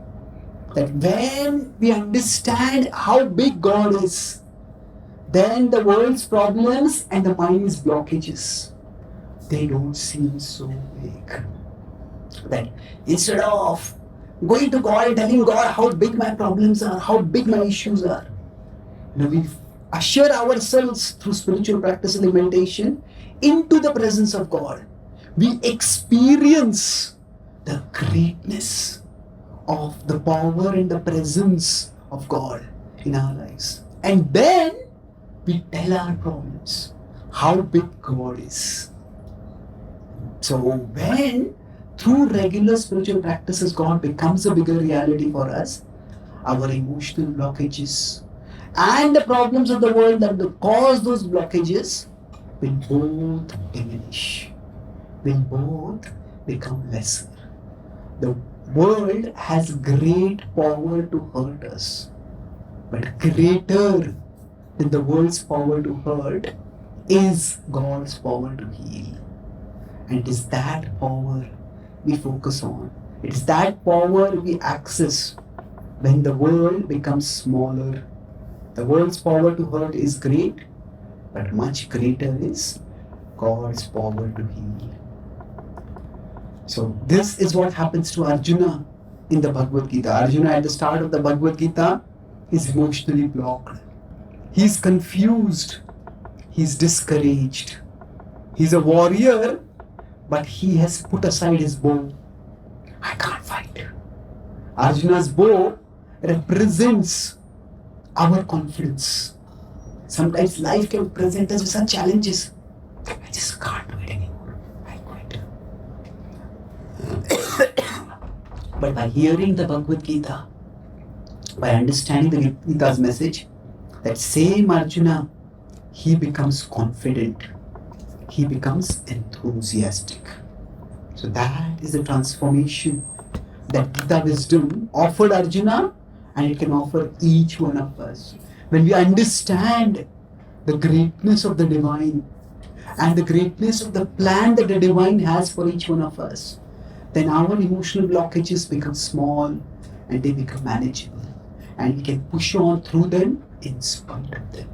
That when we understand how big God is, then the world's problems and the mind's blockages, they don't seem so big. That instead of going to God and telling God how big my problems are, how big my issues are, we usher ourselves through spiritual practice and meditation into the presence of God. We experience the greatness of the power and the presence of God in our lives. And then we tell our problems, how big God is. So when through regular spiritual practices God becomes a bigger reality for us, our emotional blockages, and the problems of the world that cause those blockages will both diminish, will both become lesser. The world has great power to hurt us, but greater than the world's power to hurt is God's power to heal. And it is that power we focus on. It is that power we access when the world becomes smaller. The world's power to hurt is great, but much greater is God's power to heal. So this is what happens to Arjuna in the Bhagavad-gita. Arjuna at the start of the Bhagavad-gita is emotionally blocked. He's confused. He's discouraged. He's a warrior, but he has put aside his bow. I can't fight. Arjuna's bow represents our confidence. Sometimes life can present us with such challenges. I just can't do it anymore. I quit. But by hearing the Bhagavad-gita, by understanding the Gita's message, that same Arjuna, he becomes confident. He becomes enthusiastic. So that is the transformation that Gita wisdom offered Arjuna, and it can offer each one of us. When we understand the greatness of the divine and the greatness of the plan that the divine has for each one of us, then our emotional blockages become small and they become manageable, and we can push on through them in spite of them.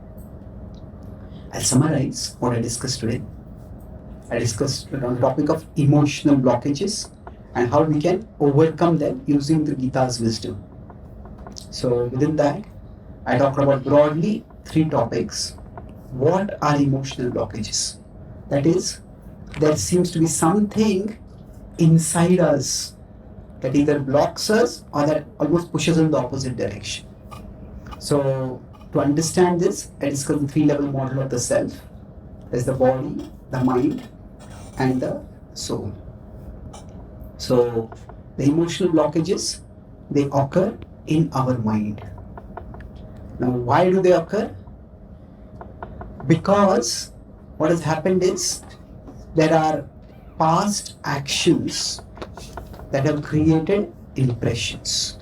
I'll summarize what I discussed today. I discussed on the topic of emotional blockages and how we can overcome them using the Gita's wisdom. So within that, I talked about broadly 3 topics. What are emotional blockages? That is, there seems to be something inside us that either blocks us or that almost pushes in the opposite direction. So to understand this, I discussed the 3-level model of the self. There's the body, the mind, and the soul. So the emotional blockages, they occur in our mind. Now why do they occur? Because what has happened is there are past actions that have created impressions.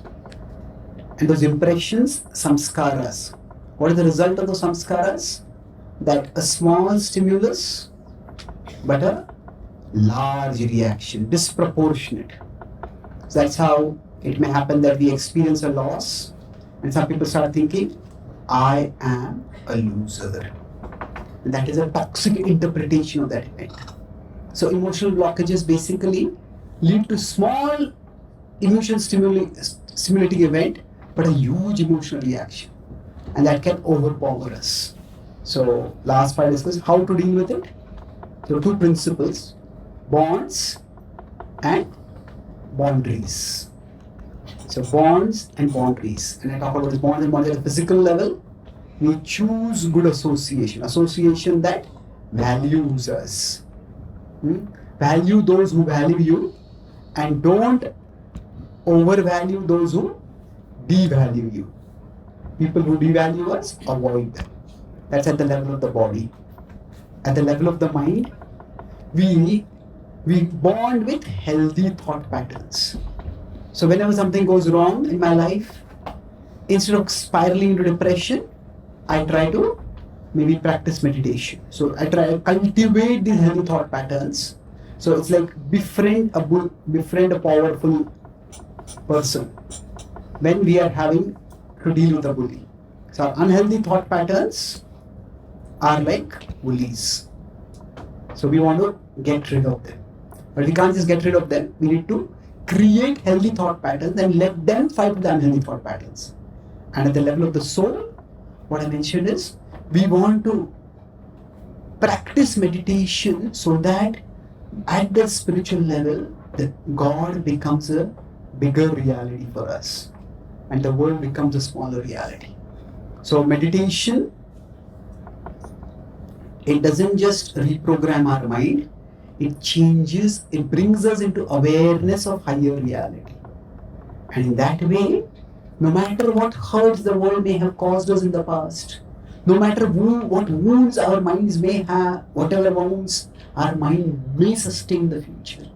And those impressions samskar us. What is the result of those samskaras? That a small stimulus but a large reaction, disproportionate. So that's how it may happen that we experience a loss and some people start thinking, I am a loser. And that is a toxic interpretation of that event. So emotional blockages basically lead to small emotion stimulating event but a huge emotional reaction, and that can overpower us. So last part I discussed how to deal with it. So 2 principles: bonds and boundaries. So bonds and boundaries. And I talk about this bonds and boundaries at the physical level. We choose good association that values us. Value those who value you and don't overvalue those who devalue you. People who devalue us, avoid them. That's at the level of the body. At the level of the mind, we bond with healthy thought patterns. So whenever something goes wrong in my life, instead of spiraling into depression, I try to maybe practice meditation. So I try to cultivate these healthy thought patterns. So it's like befriend a powerful person when we are having to deal with a bully. So our unhealthy thought patterns are like bullies. So we want to get rid of them. But we can't just get rid of them. We need to create healthy thought patterns and let them fight with the unhealthy thought patterns. And at the level of the soul, what I mentioned is we want to practice meditation so that at the spiritual level, the God becomes a bigger reality for us and the world becomes a smaller reality. So meditation, it doesn't just reprogram our mind, it brings us into awareness of higher reality. And in that way, No matter what hurts the world may have caused us in the past, no matter what wounds our minds may have, whatever wounds our mind may sustain in the future,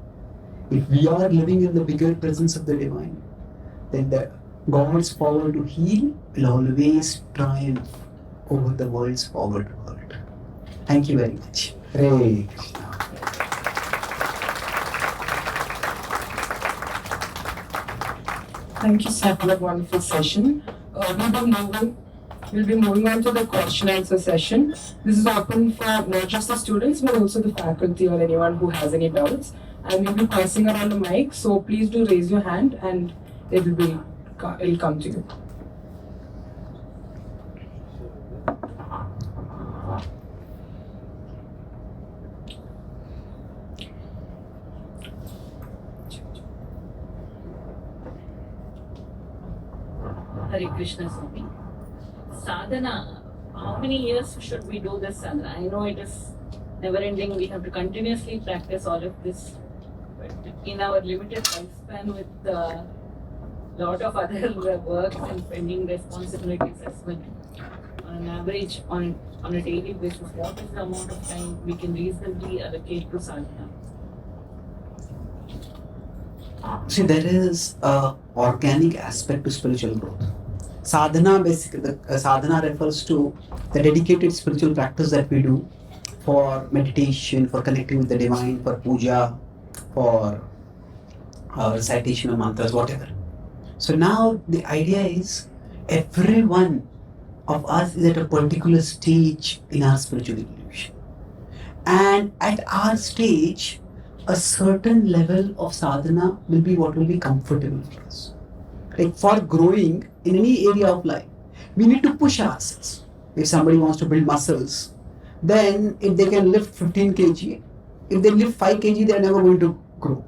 if we are living in the bigger presence of the divine, then the God's power to heal will always triumph over the world's power to hurt. Thank you very much. Hare Krishna. Thank you, sir, for that wonderful session. We'll be moving on to the question answer session. This is open for not just the students but also the faculty or anyone who has any doubts. And we'll be passing around the mic, so please do raise your hand and it'll come to you. Hare Krishna Swami. Sadhana, how many years should we do this sadhana? I know it is never ending, we have to continuously practice all of this. But in our limited lifespan with a lot of other works and pending responsibilities as well, on an average, on a daily basis, what is the amount of time we can reasonably allocate to sadhana? See, there is a organic aspect to spiritual growth. Sadhana, basically, sadhana refers to the dedicated spiritual practice that we do for meditation, for connecting with the divine, for puja, for recitation of mantras, whatever. So now the idea is every one of us is at a particular stage in our spiritual evolution. And at our stage, a certain level of sadhana will be what will be comfortable for us. Like for growing in any area of life, we need to push ourselves. If somebody wants to build muscles, then if they can lift 15 kg, if they lift 5 kg, they are never going to grow.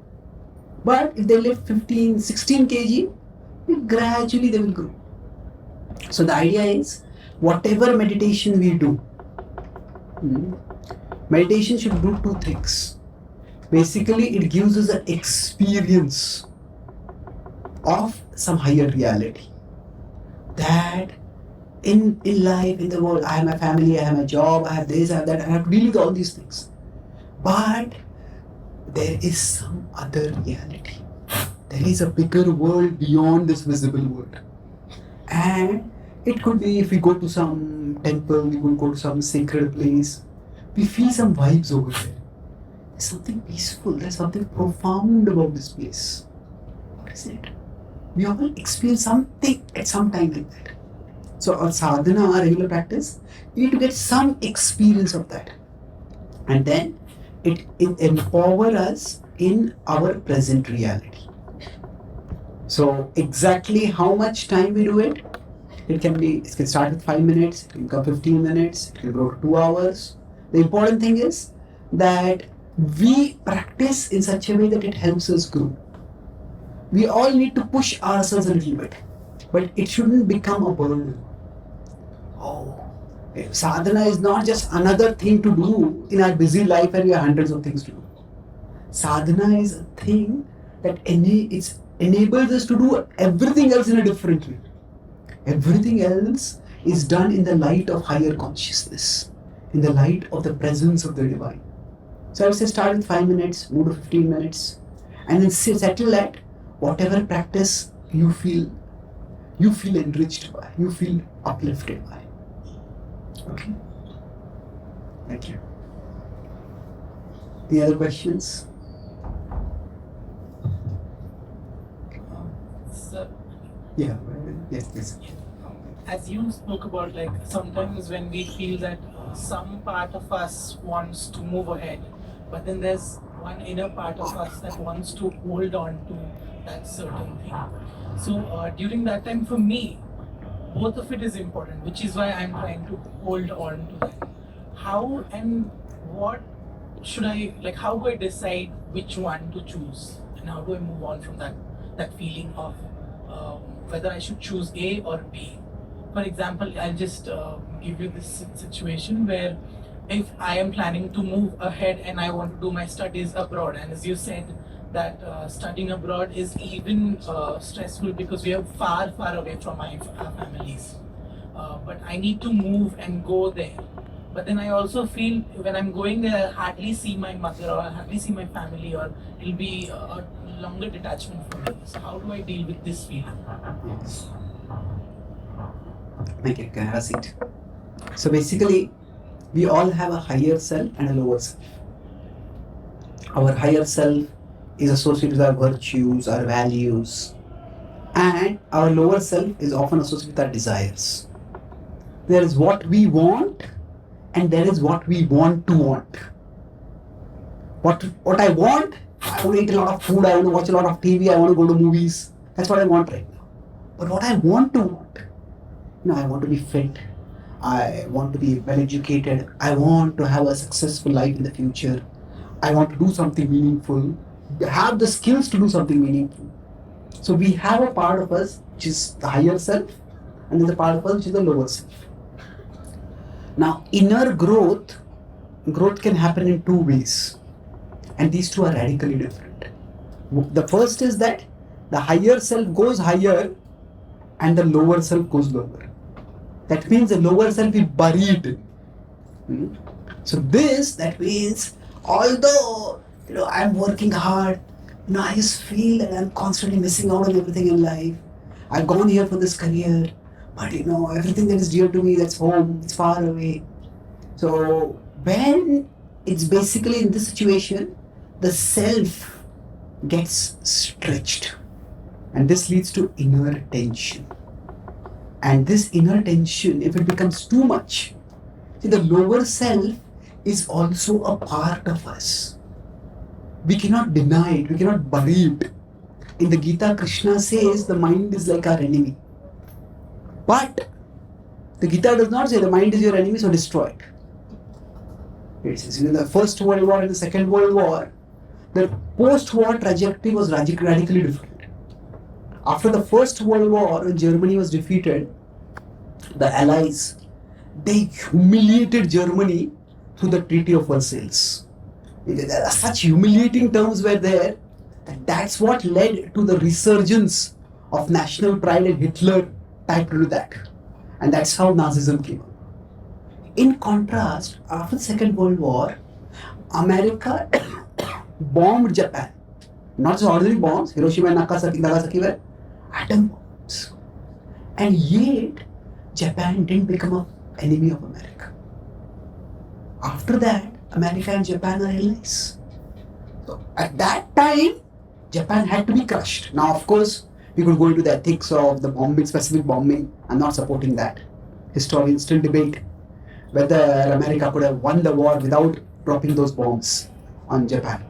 But if they lift 15, 16 kg, gradually they will grow. So the idea is, whatever meditation we do, meditation should do two things. Basically, it gives us an experience of some higher reality. That in life, in the world, I have my family, I have my job, I have this, I have that, I have to deal with all these things. But there is some other reality. There is a bigger world beyond this visible world. And it could be if we go to some temple, we could go to some sacred place, we feel some vibes over there. There's something peaceful, there's something profound about this place. What is it? We all experience something at some time like that. So our sadhana, our regular practice, we need to get some experience of that. And then it empowers us in our present reality. So exactly how much time we do it, it can start with 5 minutes, it can become 15 minutes, it can go to 2 hours. The important thing is that we practice in such a way that it helps us grow. We all need to push ourselves a little bit, but it shouldn't become a burden. Sadhana is not just another thing to do in our busy life and we have hundreds of things to do. Sadhana is a thing that enables us to do everything else in a different way. Everything else is done in the light of higher consciousness, in the light of the presence of the divine. So I would say start with 5 minutes, move to 15 minutes, and then settle at whatever practice you feel enriched by, you feel uplifted by. Okay? Thank you. Any other questions? Sir, Yeah, yes, please. as you spoke about, like sometimes when we feel that some part of us wants to move ahead, but then there's one inner part of us that wants to hold on to that certain thing. So during that time, for me, both of it is important, which is why I'm trying to hold on to that. How and what should I, like, how do I decide which one to choose, and how do I move on from that feeling of whether I should choose A or B? For example, I'll just give you this situation where if I am planning to move ahead and I want to do my studies abroad, and as you said that studying abroad is even stressful because we are far, far away from our families. But I need to move and go there. But then I also feel when I'm going there, I hardly see my mother or I hardly see my family, or it'll be a longer detachment for me. So how do I deal with this feeling? Yes. Make it have a seat. So basically, we all have a higher self and a lower self. Our higher self is associated with our virtues, our values, and our lower self is often associated with our desires. There is what we want, and there is what we want to want. What I want to eat a lot of food, I want to watch a lot of TV, I want to go to movies. That's what I want right now. But what I want to want, I want to be fit, I want to be well educated, I want to have a successful life in the future, I want to do something meaningful, have the skills to do something meaningful. So we have a part of us which is the higher self, and there's a part of us which is the lower self. Now, inner growth can happen in two ways, and these two are radically different. The first is that the higher self goes higher and the lower self goes lower. That means the lower self is buried. So that means although I'm working hard, I just feel that I'm constantly missing out on everything in life. I've gone here for this career, but everything that is dear to me, that's home, it's far away. So when it's basically in this situation, the self gets stretched, and this leads to inner tension. And this inner tension, if it becomes too much, the lower self is also a part of us. We cannot deny it, we cannot bury it. In the Gita, Krishna says the mind is like our enemy. But the Gita does not say the mind is your enemy, so destroy it. It says in the First World War and the Second World War, the post-war trajectory was radically different. After the First World War, when Germany was defeated, the Allies, they humiliated Germany through the Treaty of Versailles. There are such humiliating terms were there, and that's what led to the resurgence of national pride, and Hitler typed to that. And that's how Nazism came up. In contrast, after the Second World War, America bombed Japan. Not just ordinary bombs, Hiroshima and Nagasaki were atom bombs. And yet, Japan didn't become an enemy of America. After that, America and Japan are allies. So at that time, Japan had to be crushed. Now, of course, we could go into the ethics of the bombing, specific bombing. I'm not supporting that. Historians still debate whether America could have won the war without dropping those bombs on Japan.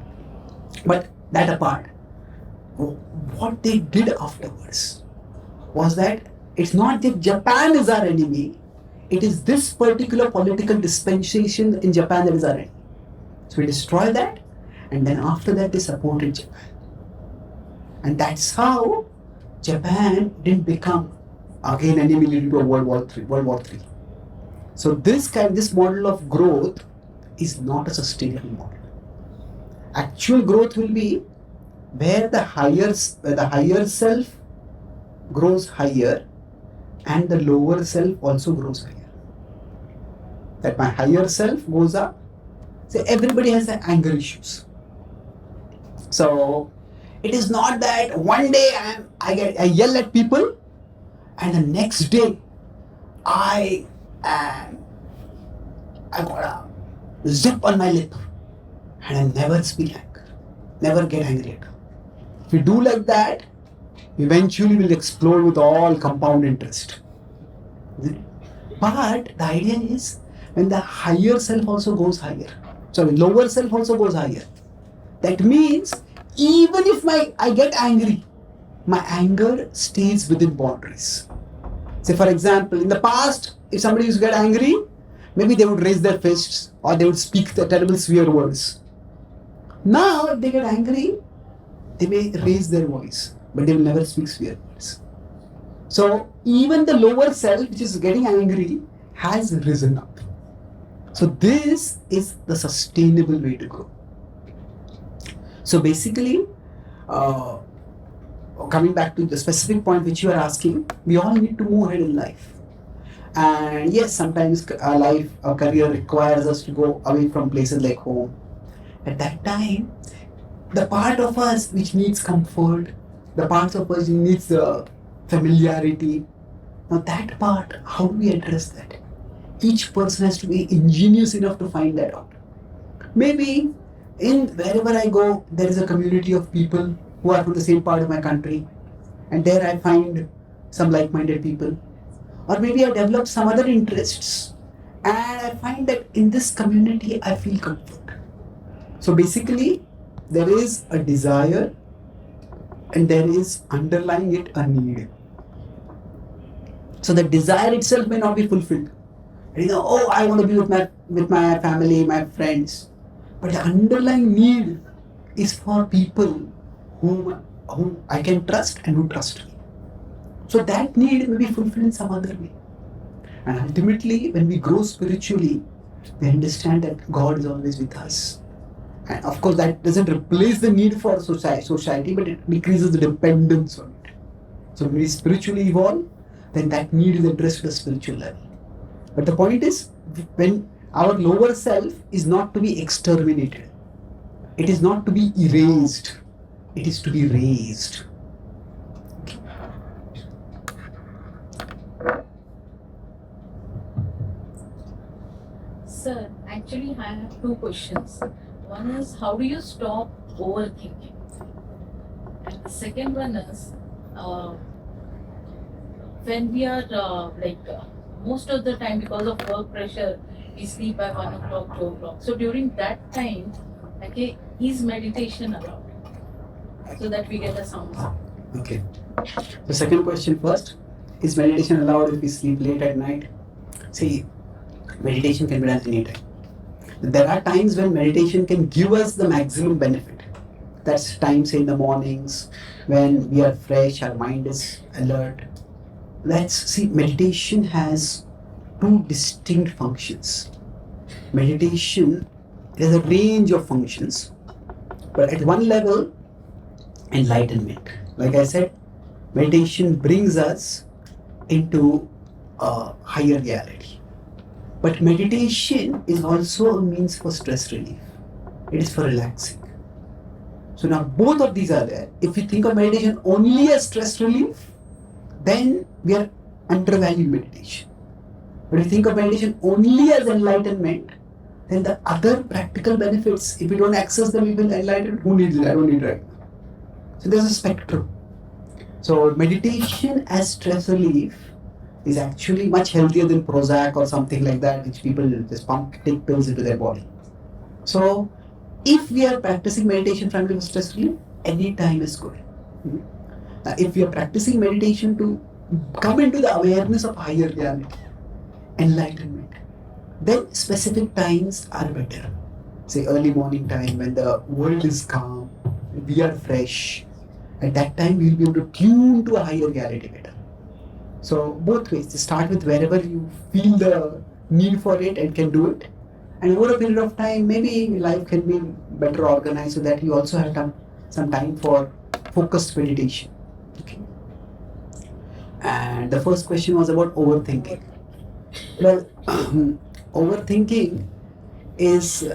But that apart, what they did afterwards was that it's not that Japan is our enemy, it is this particular political dispensation in Japan that is our enemy. So we destroy that, and then after that they supported Japan. And that's how Japan didn't become again enemy leading to a World War III. So this model of growth is not a sustainable model. Actual growth will be where the higher self grows higher and the lower self also grows higher. That my higher self goes up. So everybody has the anger issues. So it is not that one day I yell at people and the next day I got a zip on my lip and I never speak anger, never get angry at all. If we do like that, eventually we'll explode with all compound interest. But the idea is when the higher self also goes higher, lower self also goes higher. That means even if I get angry, my anger stays within boundaries. Say for example, in the past, if somebody used to get angry, maybe they would raise their fists or they would speak the terrible swear words. Now, if they get angry, they may raise their voice, but they will never speak swear words. So even the lower self, which is getting angry, has risen up. So this is the sustainable way to grow. So basically, uh, coming back to the specific point which you are asking, we all need to move ahead in life. And yes, sometimes our life, our career requires us to go away from places like home. At that time, the part of us which needs comfort, the parts of us which needs the familiarity, now that part, how do we address that? Each person has to be ingenious enough to find that out. Maybe in wherever I go, there is a community of people who are from the same part of my country, and there I find some like-minded people. Or maybe I develop some other interests, and I find that in this community I feel comfort. So basically, there is a desire, and there is underlying it a need. So the desire itself may not be fulfilled. Oh, I want to be with my family, my friends. But the underlying need is for people whom I can trust and who trust me. So that need may be fulfilled in some other way. And ultimately, when we grow spiritually, we understand that God is always with us. And of course, that doesn't replace the need for society, but it decreases the dependence on it. So when we spiritually evolve, then that need is addressed at a spiritual level. But the point is, when our lower self is not to be exterminated, it is not to be erased, it is to be raised. Sir, actually I have two questions. One is, how do you stop overthinking? And the second one is, when we are most of the time, because of work pressure, we sleep by 1 o'clock, 2 o'clock. So during that time, okay, is meditation allowed? So that we get a sound. Okay. The second question first. Is meditation allowed if we sleep late at night? See, meditation can be done anytime. There are times when meditation can give us the maximum benefit. That's times in the mornings when we are fresh, our mind is alert. Let's see, meditation has two distinct functions. Meditation has a range of functions, but at one level, enlightenment. Like I said, meditation brings us into a higher reality. But meditation is also a means for stress relief. It is for relaxing. So now both of these are there. If you think of meditation only as stress relief, then we are undervaluing meditation. But if you think of meditation only as enlightenment, then the other practical benefits, if we don't access them, we will enlighten. Who needs it? I don't need it right now. So there's a spectrum. So meditation as stress relief is actually much healthier than Prozac or something like that, which people just take pills into their body. So if we are practicing meditation for stress relief, any time is good. If we are practicing meditation to come into the awareness of higher reality, enlightenment, then specific times are better. Say early morning time when the world is calm, we are fresh. At that time we will be able to tune to a higher reality better. So both ways, to start with wherever you feel the need for it and can do it. And over a period of time, maybe life can be better organized so that you also have some time for focused meditation. Okay. And the first question was about overthinking. Well, overthinking is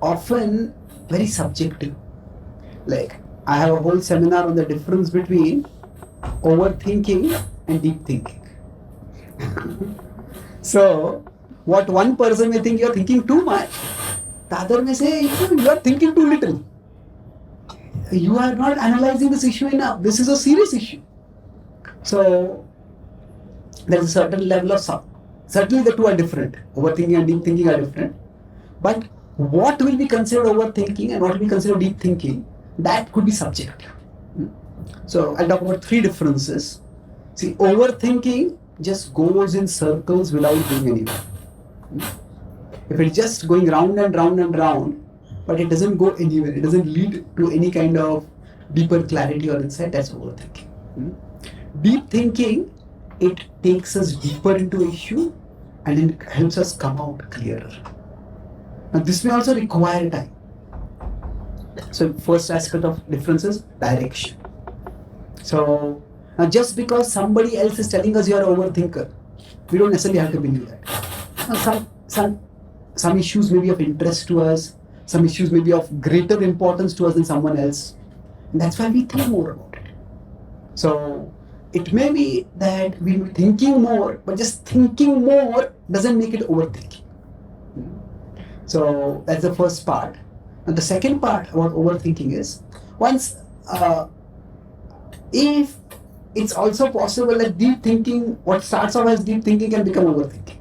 often very subjective. Like, I have a whole seminar on the difference between overthinking and deep thinking. So, what one person may think you are thinking too much, the other may say you are thinking too little. You are not analyzing this issue enough. This is a serious issue. So, there is a certain level of certainly the two are different. Overthinking and deep thinking are different. But what will be considered overthinking and what will be considered deep thinking, that could be subjective. So I'll talk about three differences. See, overthinking just goes in circles without going anywhere. If it's just going round and round and round, but it doesn't go anywhere, it doesn't lead to any kind of deeper clarity or insight, that's overthinking. Deep thinking, it takes us deeper into the issue and it helps us come out clearer. Now this may also require time. So first aspect of difference is direction. So now just because somebody else is telling us you are an overthinker, we don't necessarily have to believe that. Now, some issues may be of interest to us, some issues may be of greater importance to us than someone else. And that's why we think more about it. So it may be that we're thinking more, but just thinking more doesn't make it overthinking. So that's the first part. And the second part about overthinking is, if it's also possible that deep thinking, what starts off as deep thinking can become overthinking.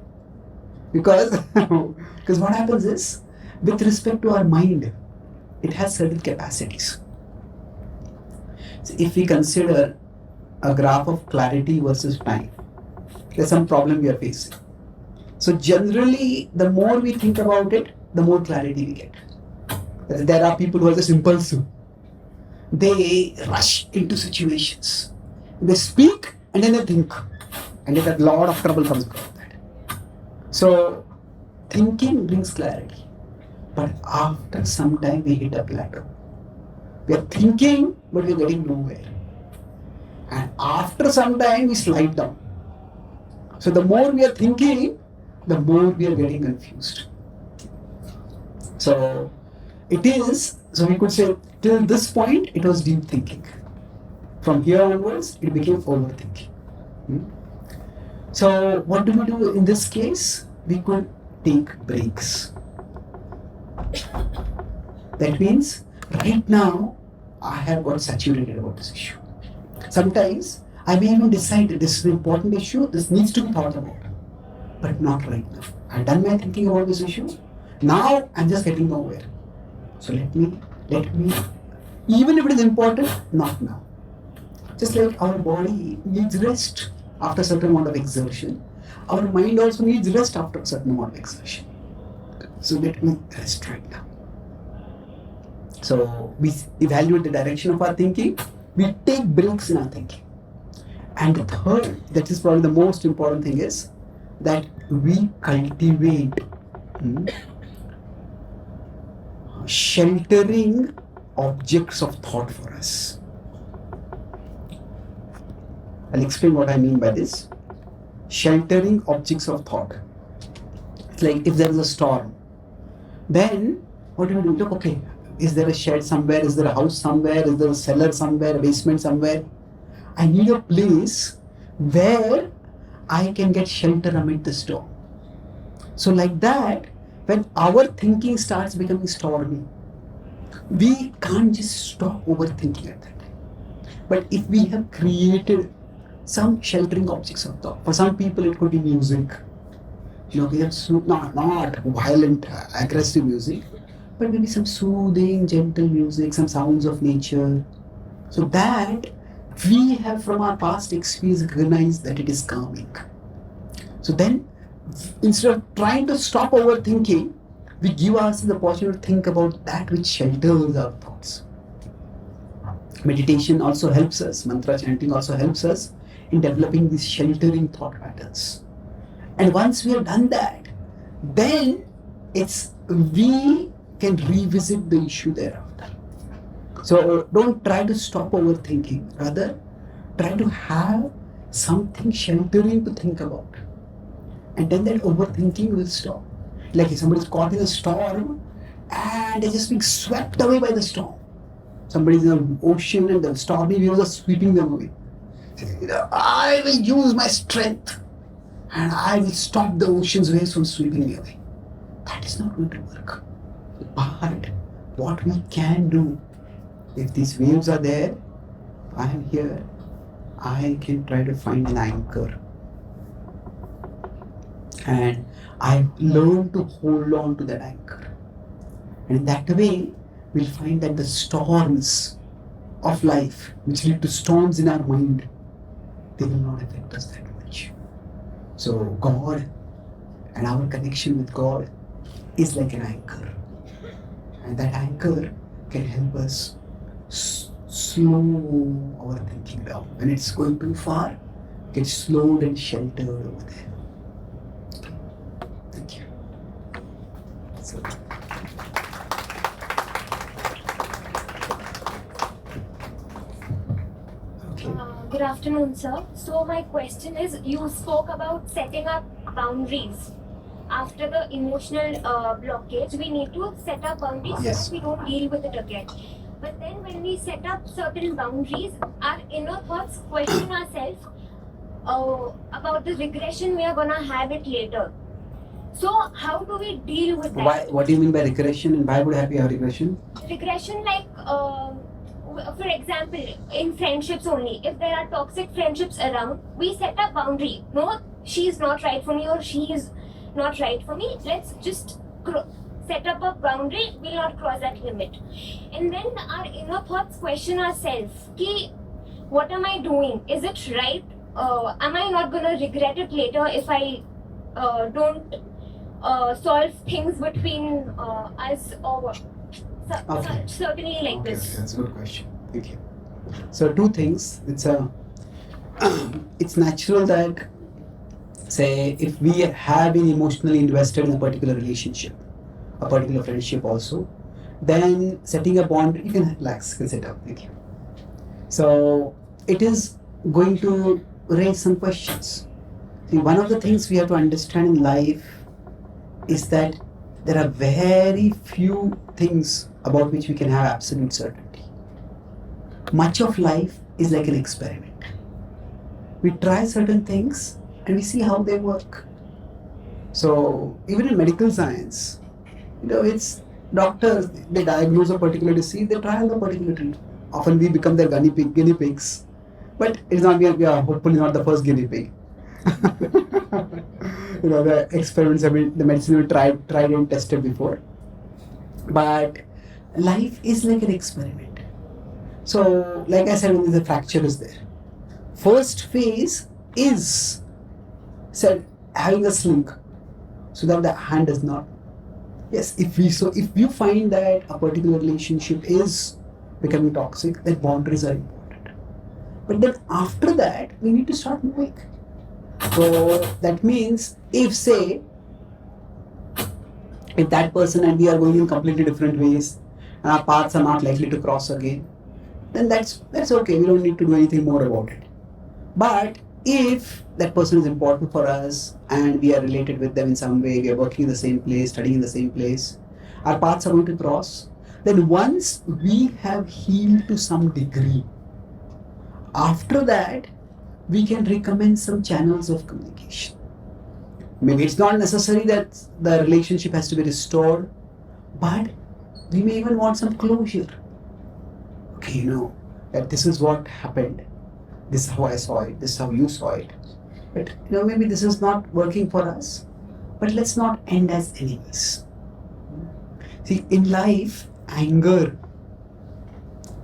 Because what happens is, with respect to our mind, it has certain capacities. So if we consider a graph of clarity versus time, there's some problem we are facing. So generally, the more we think about it, the more clarity we get. There are people who are just impulsive. They rush into situations. They speak and then they think. And then a lot of trouble comes out of that. So thinking brings clarity. But after some time we hit a plateau. We are thinking, but we are getting nowhere. And after some time we slide down. So the more we are thinking, the more we are getting confused. So we could say till this point it was deep thinking. From here onwards it became overthinking. So what do we do in this case? We could take breaks. That means right now I have got saturated about this issue. Sometimes I may even decide that this is an important issue, this needs to be thought about. But not right now. I've done my thinking about this issue. Now I'm just getting nowhere. So let me, even if it is important, not now. Just like our body needs rest after a certain amount of exertion, our mind also needs rest after a certain amount of exertion. So let me rest right now. So we evaluate the direction of our thinking, we take breaks in our thinking. And the third, that is probably the most important thing, is that we cultivate sheltering objects of thought for us. I'll explain what I mean by this. Sheltering objects of thought. It's like if there is a storm, then what do we do? Look, okay, is there a shed somewhere? Is there a house somewhere? Is there a cellar somewhere? A basement somewhere? I need a place where I can get shelter amid the storm. So like that, when our thinking starts becoming stormy, we can't just stop overthinking at that time. But if we have created some sheltering objects of thought, for some people it could be music. We have not violent, aggressive music, but maybe some soothing, gentle music, some sounds of nature. So that we have from our past experience recognized that it is calming. So then, instead of trying to stop overthinking, we give ourselves the opportunity to think about that which shelters our thoughts. Meditation also helps us, mantra chanting also helps us in developing these sheltering thought patterns. And once we have done that, then we can revisit the issue thereafter. So don't try to stop overthinking, rather try to have something sheltering to think about. And then that overthinking will stop. Like if somebody's caught in a storm and they're just being swept away by the storm. Somebody's in the ocean and the stormy waves are sweeping them away. I will use my strength and I will stop the ocean's waves from sweeping me away. That is not going to work. But what we can do, if these waves are there, I am here, I can try to find an anchor. And I've learned to hold on to that anchor. And in that way, we'll find that the storms of life, which lead to storms in our mind, they will not affect us that much. So God and our connection with God is like an anchor. And that anchor can help us slow our thinking down. When it's going too far, get slowed and sheltered over there. Thank you. So. Good afternoon, sir. So my question is, you spoke about setting up boundaries. After the emotional blockage, we need to set up boundaries Yes. so that we don't deal with it again. But then when we set up certain boundaries, our inner thoughts question ourselves about the regression we are gonna have it later. So how do we deal with that? Why? What do you mean by regression, and why would I have regression? Regression, like for example, in friendships only, if there are toxic friendships around, we set a boundary. No, she is not right for me, or she is not right for me. Let's just set up a boundary. We'll not cross that limit. And then our inner thoughts question ourselves: ki, what am I doing? Is it right? Am I not gonna regret it later if I don't solve things between us, or what? Okay. Certainly like Okay, this. that's a good question. Thank you. So two things. It's natural that, say, if we have been emotionally invested in a particular relationship, a particular friendship also, then setting a bond, you can relax, you can sit down. Thank you. So it is going to raise some questions. See, one of the things we have to understand in life is that there are very few things about which we can have absolute certainty. Much of life is like an experiment. We try certain things and we see how they work. So even in medical science, it's doctors, they diagnose a particular disease, they try on the particular treatment. Often we become their guinea pigs, but it's not, we are hopefully not the first guinea pig. The experiments have been, the medicine we tried and tested before. But life is like an experiment. So, like I said, when the fracture is there, first phase is having a sling so that the hand does not. Yes, if you find that a particular relationship is becoming toxic, then boundaries are important. But then after that, we need to start moving. So that means if that person and we are going in completely different ways and our paths are not likely to cross again, then that's okay. We don't need to do anything more about it. But if that person is important for us and we are related with them in some way, we are working in the same place, studying in the same place, our paths are going to cross, then once we have healed to some degree, after that we can recommend some channels of communication. Maybe it's not necessary that the relationship has to be restored, but we may even want some closure. Okay, that this is what happened. This is how I saw it. This is how you saw it. But maybe this is not working for us. But let's not end as enemies. See, in life, anger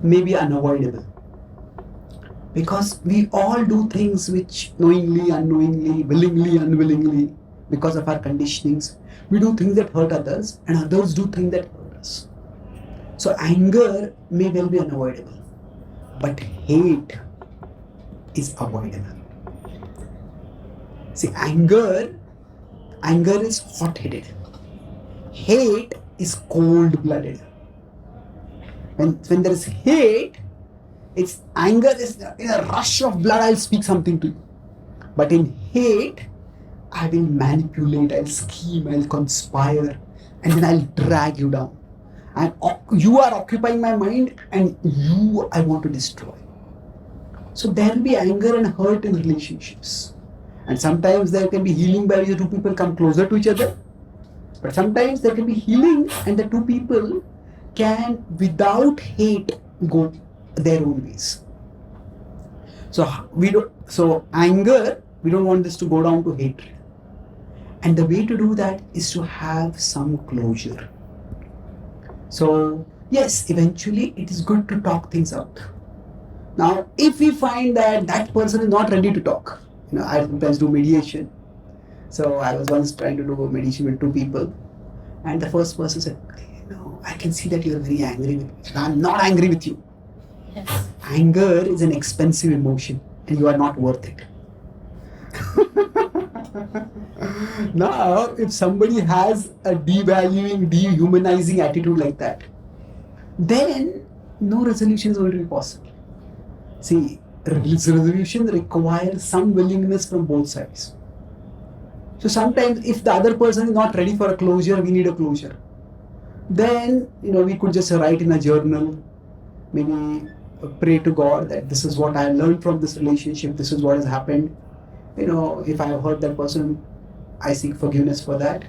may be unavoidable. Because we all do things which knowingly, unknowingly, willingly, unwillingly, because of our conditionings, we do things that hurt others and others do things that hurt us. So anger may well be unavoidable, but hate is avoidable. See, anger is hot-headed. Hate is cold-blooded. When there is hate, it's anger is in a rush of blood, I'll speak something to you. But in hate, I will manipulate, I'll scheme, I'll conspire, and then I'll drag you down. And you are occupying my mind, and you I want to destroy. So there will be anger and hurt in relationships. And sometimes there can be healing by the two people come closer to each other. But sometimes there can be healing and the two people can, without hate, go their own ways. So anger, we don't want this to go down to hatred. And the way to do that is to have some closure. So yes, eventually it is good to talk things out. Now, if we find that person is not ready to talk, I sometimes do mediation. So I was once trying to do a mediation with two people, and the first person said, I can see that you are very angry with me. I'm not angry with you. Yes. Anger is an expensive emotion and you are not worth it. Now, if somebody has a devaluing, dehumanizing attitude like that, then no resolution is going to be possible. See, resolution requires some willingness from both sides. So sometimes if the other person is not ready for a closure, we need a closure. Then, we could just write in a journal, maybe pray to God that this is what I learned from this relationship, this is what has happened. If I have hurt that person, I seek forgiveness for that.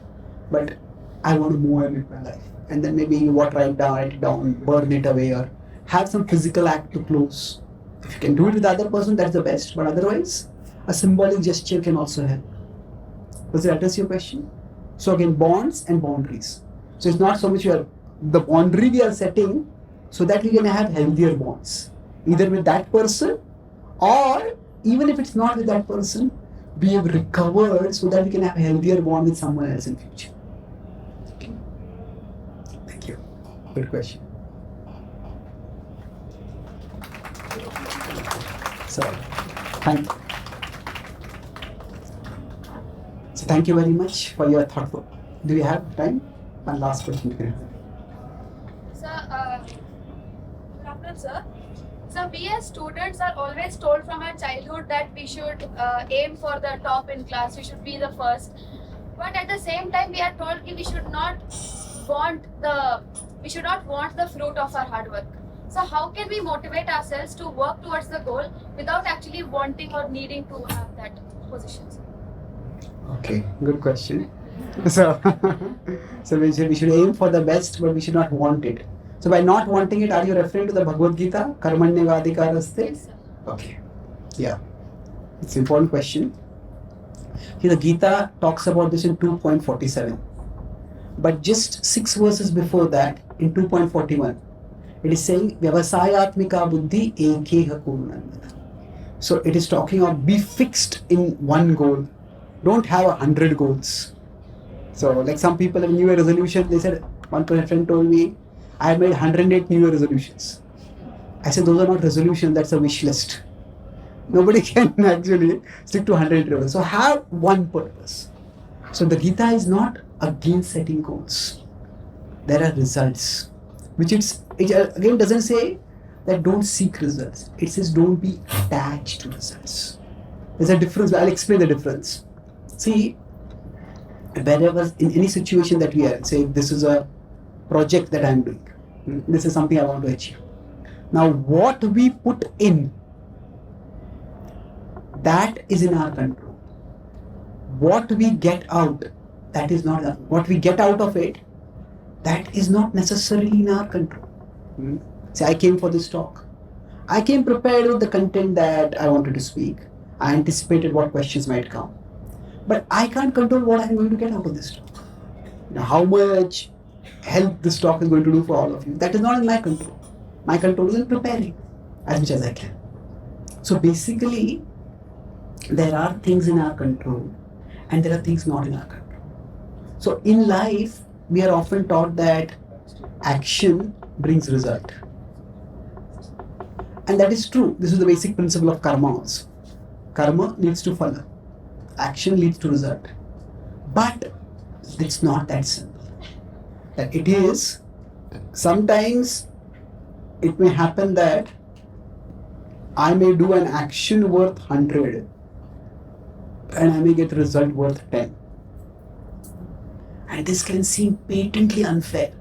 But I want to move on with my life. And then maybe write it down, burn it away, or have some physical act to close. If you can do it with the other person, that's the best. But otherwise, a symbolic gesture can also help. Does it address your question? So again, bonds and boundaries. So it's not so much the boundary we are setting so that we can have healthier bonds. Either with that person, or even if it's not with that person, we have recovered so that we can have a healthier bond with someone else in future. Okay. Thank you. Good question. So, thank you very much for your thoughtful. Do we have time? One last question. Sir, good afternoon, sir. So we as students are always told from our childhood that we should aim for the top in class, we should be the first. But at the same time, we are told that we should not want the fruit of our hard work. So how can we motivate ourselves to work towards the goal without actually wanting or needing to have that position? Okay, good question. So we should aim for the best, but we should not want it. So by not wanting it, are you referring to the Bhagavad-gita? Karmanyevadikaraste? Yes, sir. Okay. Yeah. It's an important question. See, the Gita talks about this in 2.47. But just 6 verses before that, in 2.41, it is saying, Vyavasayatmika buddhi ekeha kurunandana. So it is talking about be fixed in one goal. Don't have 100 goals. So like some people have New Year resolution, they said, one friend told me, I have made 108 New Year resolutions. I said, those are not resolutions, that's a wish list. Nobody can actually stick to 100 resolutions. So have one purpose. So the Gita is not against setting goals. There are results. Which it again doesn't say that don't seek results. It says don't be attached to results. There's a difference. I'll explain the difference. See, wherever in any situation that we are, say this is a project that I'm doing. This is something I want to achieve. Now what we put in, that is in our control. What we get out, that is not, what we get out of it, that is not necessarily in our control. Say I came for this talk. I came prepared with the content that I wanted to speak. I anticipated what questions might come. But I can't control what I'm going to get out of this talk. How much help this talk is going to do for all of you, that is not in my control. My control is in preparing as much as I can. So basically, there are things in our control and there are things not in our control. So in life, we are often taught that action brings result. And that is true. This is the basic principle of karma also. Karma leads to phala. Action leads to result. But it's not that simple. That it is, sometimes it may happen that I may do an action worth 100 and I may get a result worth 10. And this can seem patently unfair.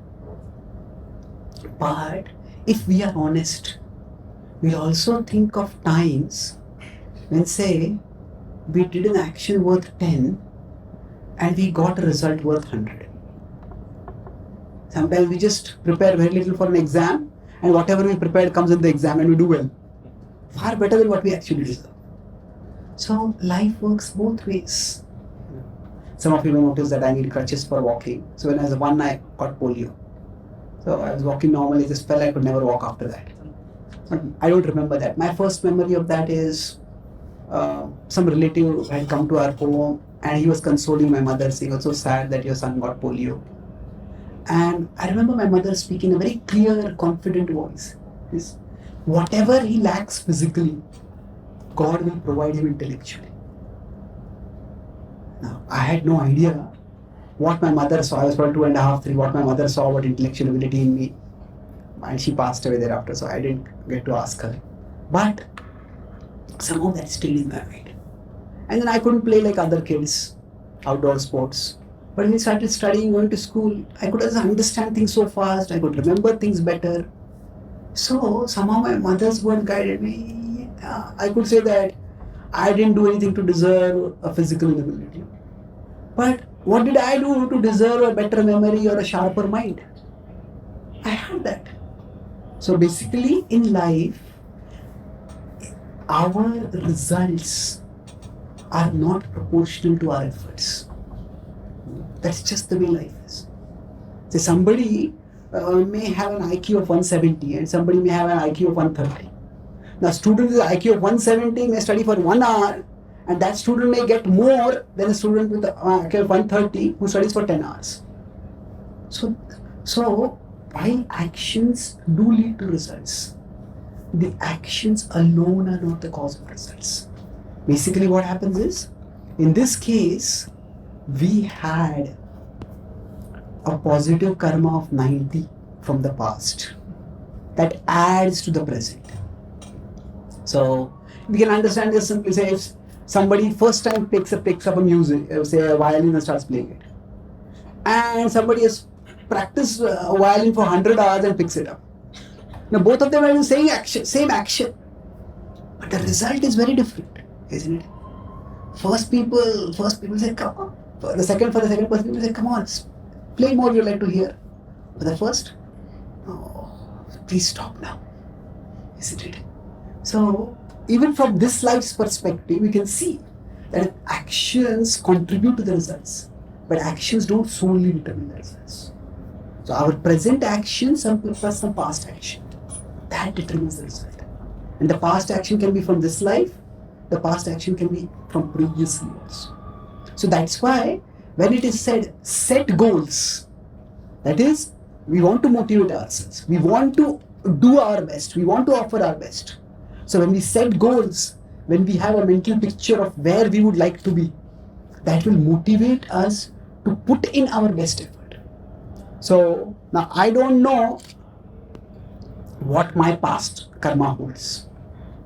But if we are honest, we also think of times when, say, we did an action worth 10 and we got a result worth 100. Sometimes we just prepare very little for an exam and whatever we prepared comes in the exam and we do well. Far better than what we actually deserve. So life works both ways. Some of you may notice that I need crutches for walking. So when I was one, I got polio. So I was walking normally, just felt I could never walk after that. But I don't remember that. My first memory of that is some relative had come to our home and he was consoling my mother, saying, "I'm so sad that your son got polio." And I remember my mother speaking in a very clear, confident voice. Whatever he lacks physically, God will provide him intellectually. Now, I had no idea what my mother saw. I was probably 2.5, 3, what my mother saw, what intellectual ability in me. And she passed away thereafter, so I didn't get to ask her. But Somehow that stayed in my mind. And then I couldn't play like other kids, outdoor sports. But when I started studying, going to school, I could understand things so fast, I could remember things better. So somehow my mother's word guided me. I could say that I didn't do anything to deserve a physical inability. But what did I do to deserve a better memory or a sharper mind? I had that. So basically in life, our results are not proportional to our efforts. That's just the way life is. So somebody may have an IQ of 170 and somebody may have an IQ of 130. Now student with an IQ of 170 may study for 1 hour, and that student may get more than a student with an IQ of 130 who studies for 10 hours. So while actions do lead to results, the actions alone are not the cause of results. Basically what happens is, in this case, we had a positive karma of 90 from the past that adds to the present. So we can understand this simply. Say if somebody first time picks up a music, say a violin, and starts playing it, and somebody has practiced a violin for 100 hours and picks it up. Now both of them are doing same action, but the result is very different, isn't it? First people say, come on. For the second person, people say, come on, play more, you like to hear. For the first, oh, please stop now, isn't it? So even from this life's perspective, we can see that actions contribute to the results, but actions don't solely determine the results. So our present actions plus some past action, that determines the result. And the past action can be from this life, the past action can be from previous years. So that's why when it is said, set goals, that is, we want to motivate ourselves, we want to do our best, we want to offer our best. So when we set goals, when we have a mental picture of where we would like to be, that will motivate us to put in our best effort. So now I don't know what my past karma holds,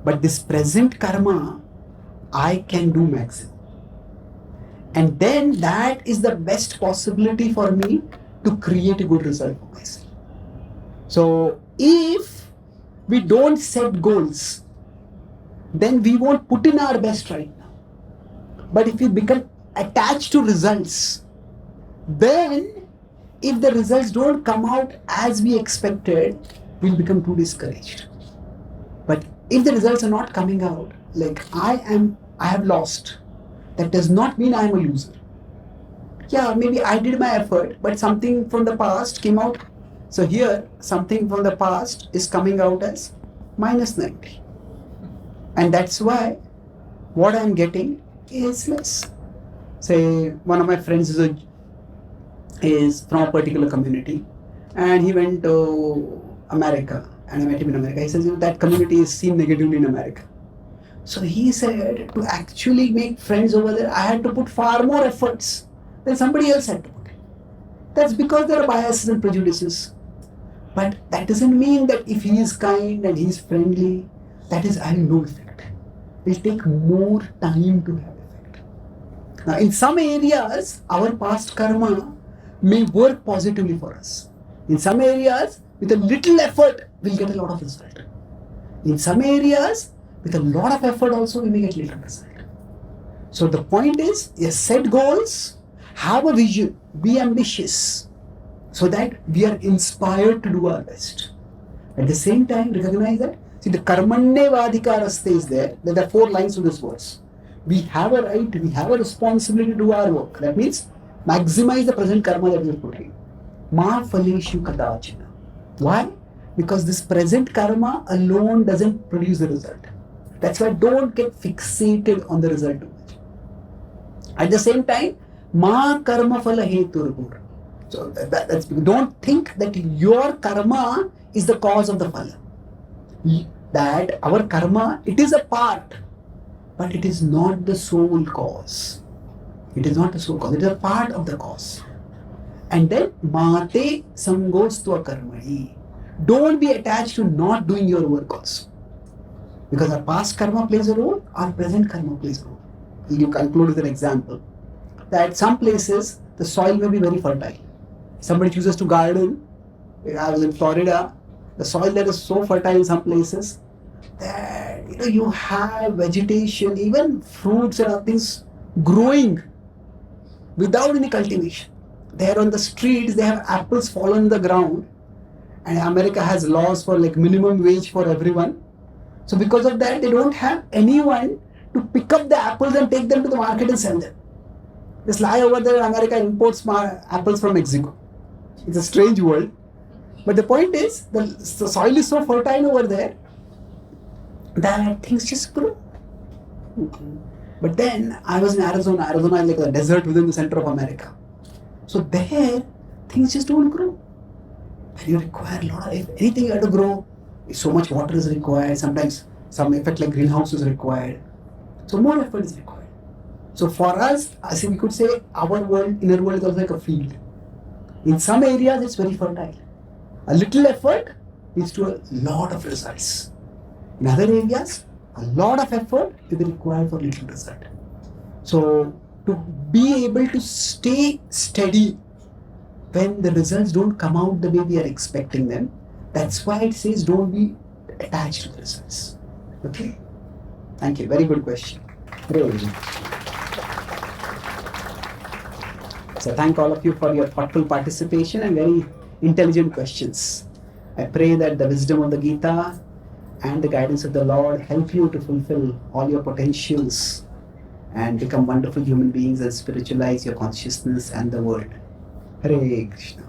but this present karma, I can do maximum. And then that is the best possibility for me to create a good result for myself. So if we don't set goals, then we won't put in our best right now. But if we become attached to results, then if the results don't come out as we expected, we'll become too discouraged. But if the results are not coming out, like I have lost, that does not mean I am a loser. Yeah, maybe I did my effort, but something from the past came out. So here, something from the past is coming out as minus 90. And that's why what I'm getting is less. Say one of my friends is from a particular community, and he went to America, and I met him in America. He says, that community is seen negatively in America. So he said, to actually make friends over there, I had to put far more efforts than somebody else had to put. That's because there are biases and prejudices. But that doesn't mean that if he is kind and he is friendly, that is having no effect. It will take more time to have effect. Now, in some areas, our past karma may work positively for us. In some areas, with a little effort, we'll get a lot of result. In some areas, with a lot of effort also, we may get little result. So the point is, yes, set goals, have a vision, be ambitious, so that we are inspired to do our best. At the same time, recognize that, see, the karmanyevadhikaraste is there. There are 4 lines to this verse. We have a right, we have a responsibility to do our work. That means, maximize the present karma that we are putting. Ma phaleshu kadachana. Why? Because this present karma alone doesn't produce the result. That's why don't get fixated on the result too much. At the same time, ma karma phala heturgur. So that's, don't think that your karma is the cause of the phala. That our karma, it is a part, but it is not the sole cause. It is not the sole cause, it is a part of the cause. And then, mate sangostva karmani. Don't be attached to not doing your work also. Because our past karma plays a role, our present karma plays a role. You conclude with an example that some places the soil may be very fertile. Somebody chooses to garden. I was in Florida. The soil there is so fertile in some places that you have vegetation, even fruits and other things growing without any cultivation. There on the streets they have apples fallen on the ground, and America has laws for like minimum wage for everyone. So because of that, they don't have anyone to pick up the apples and take them to the market and sell them. Just lie over there. America imports apples from Mexico. It's a strange world. But the point is, the soil is so fertile over there that things just grow. But then I was in Arizona. Arizona is like a desert within the center of America. So there, things just don't grow. And you require a lot of, if anything you have to grow, so much water is required. Sometimes some effect like greenhouse is required. So more effort is required. So for us, as we could say, our world, inner world is also like a field. In some areas, it's very fertile. A little effort leads to a lot of results. In other areas, a lot of effort will be required for little result. So to be able to stay steady when the results don't come out the way we are expecting them, that's why it says don't be attached to the results. Okay? Thank you. Very good question. So thank all of you for your thoughtful participation and very intelligent questions. I pray that the wisdom of the Gita and the guidance of the Lord help you to fulfill all your potentials and become wonderful human beings and spiritualize your consciousness and the world. Hare Krishna.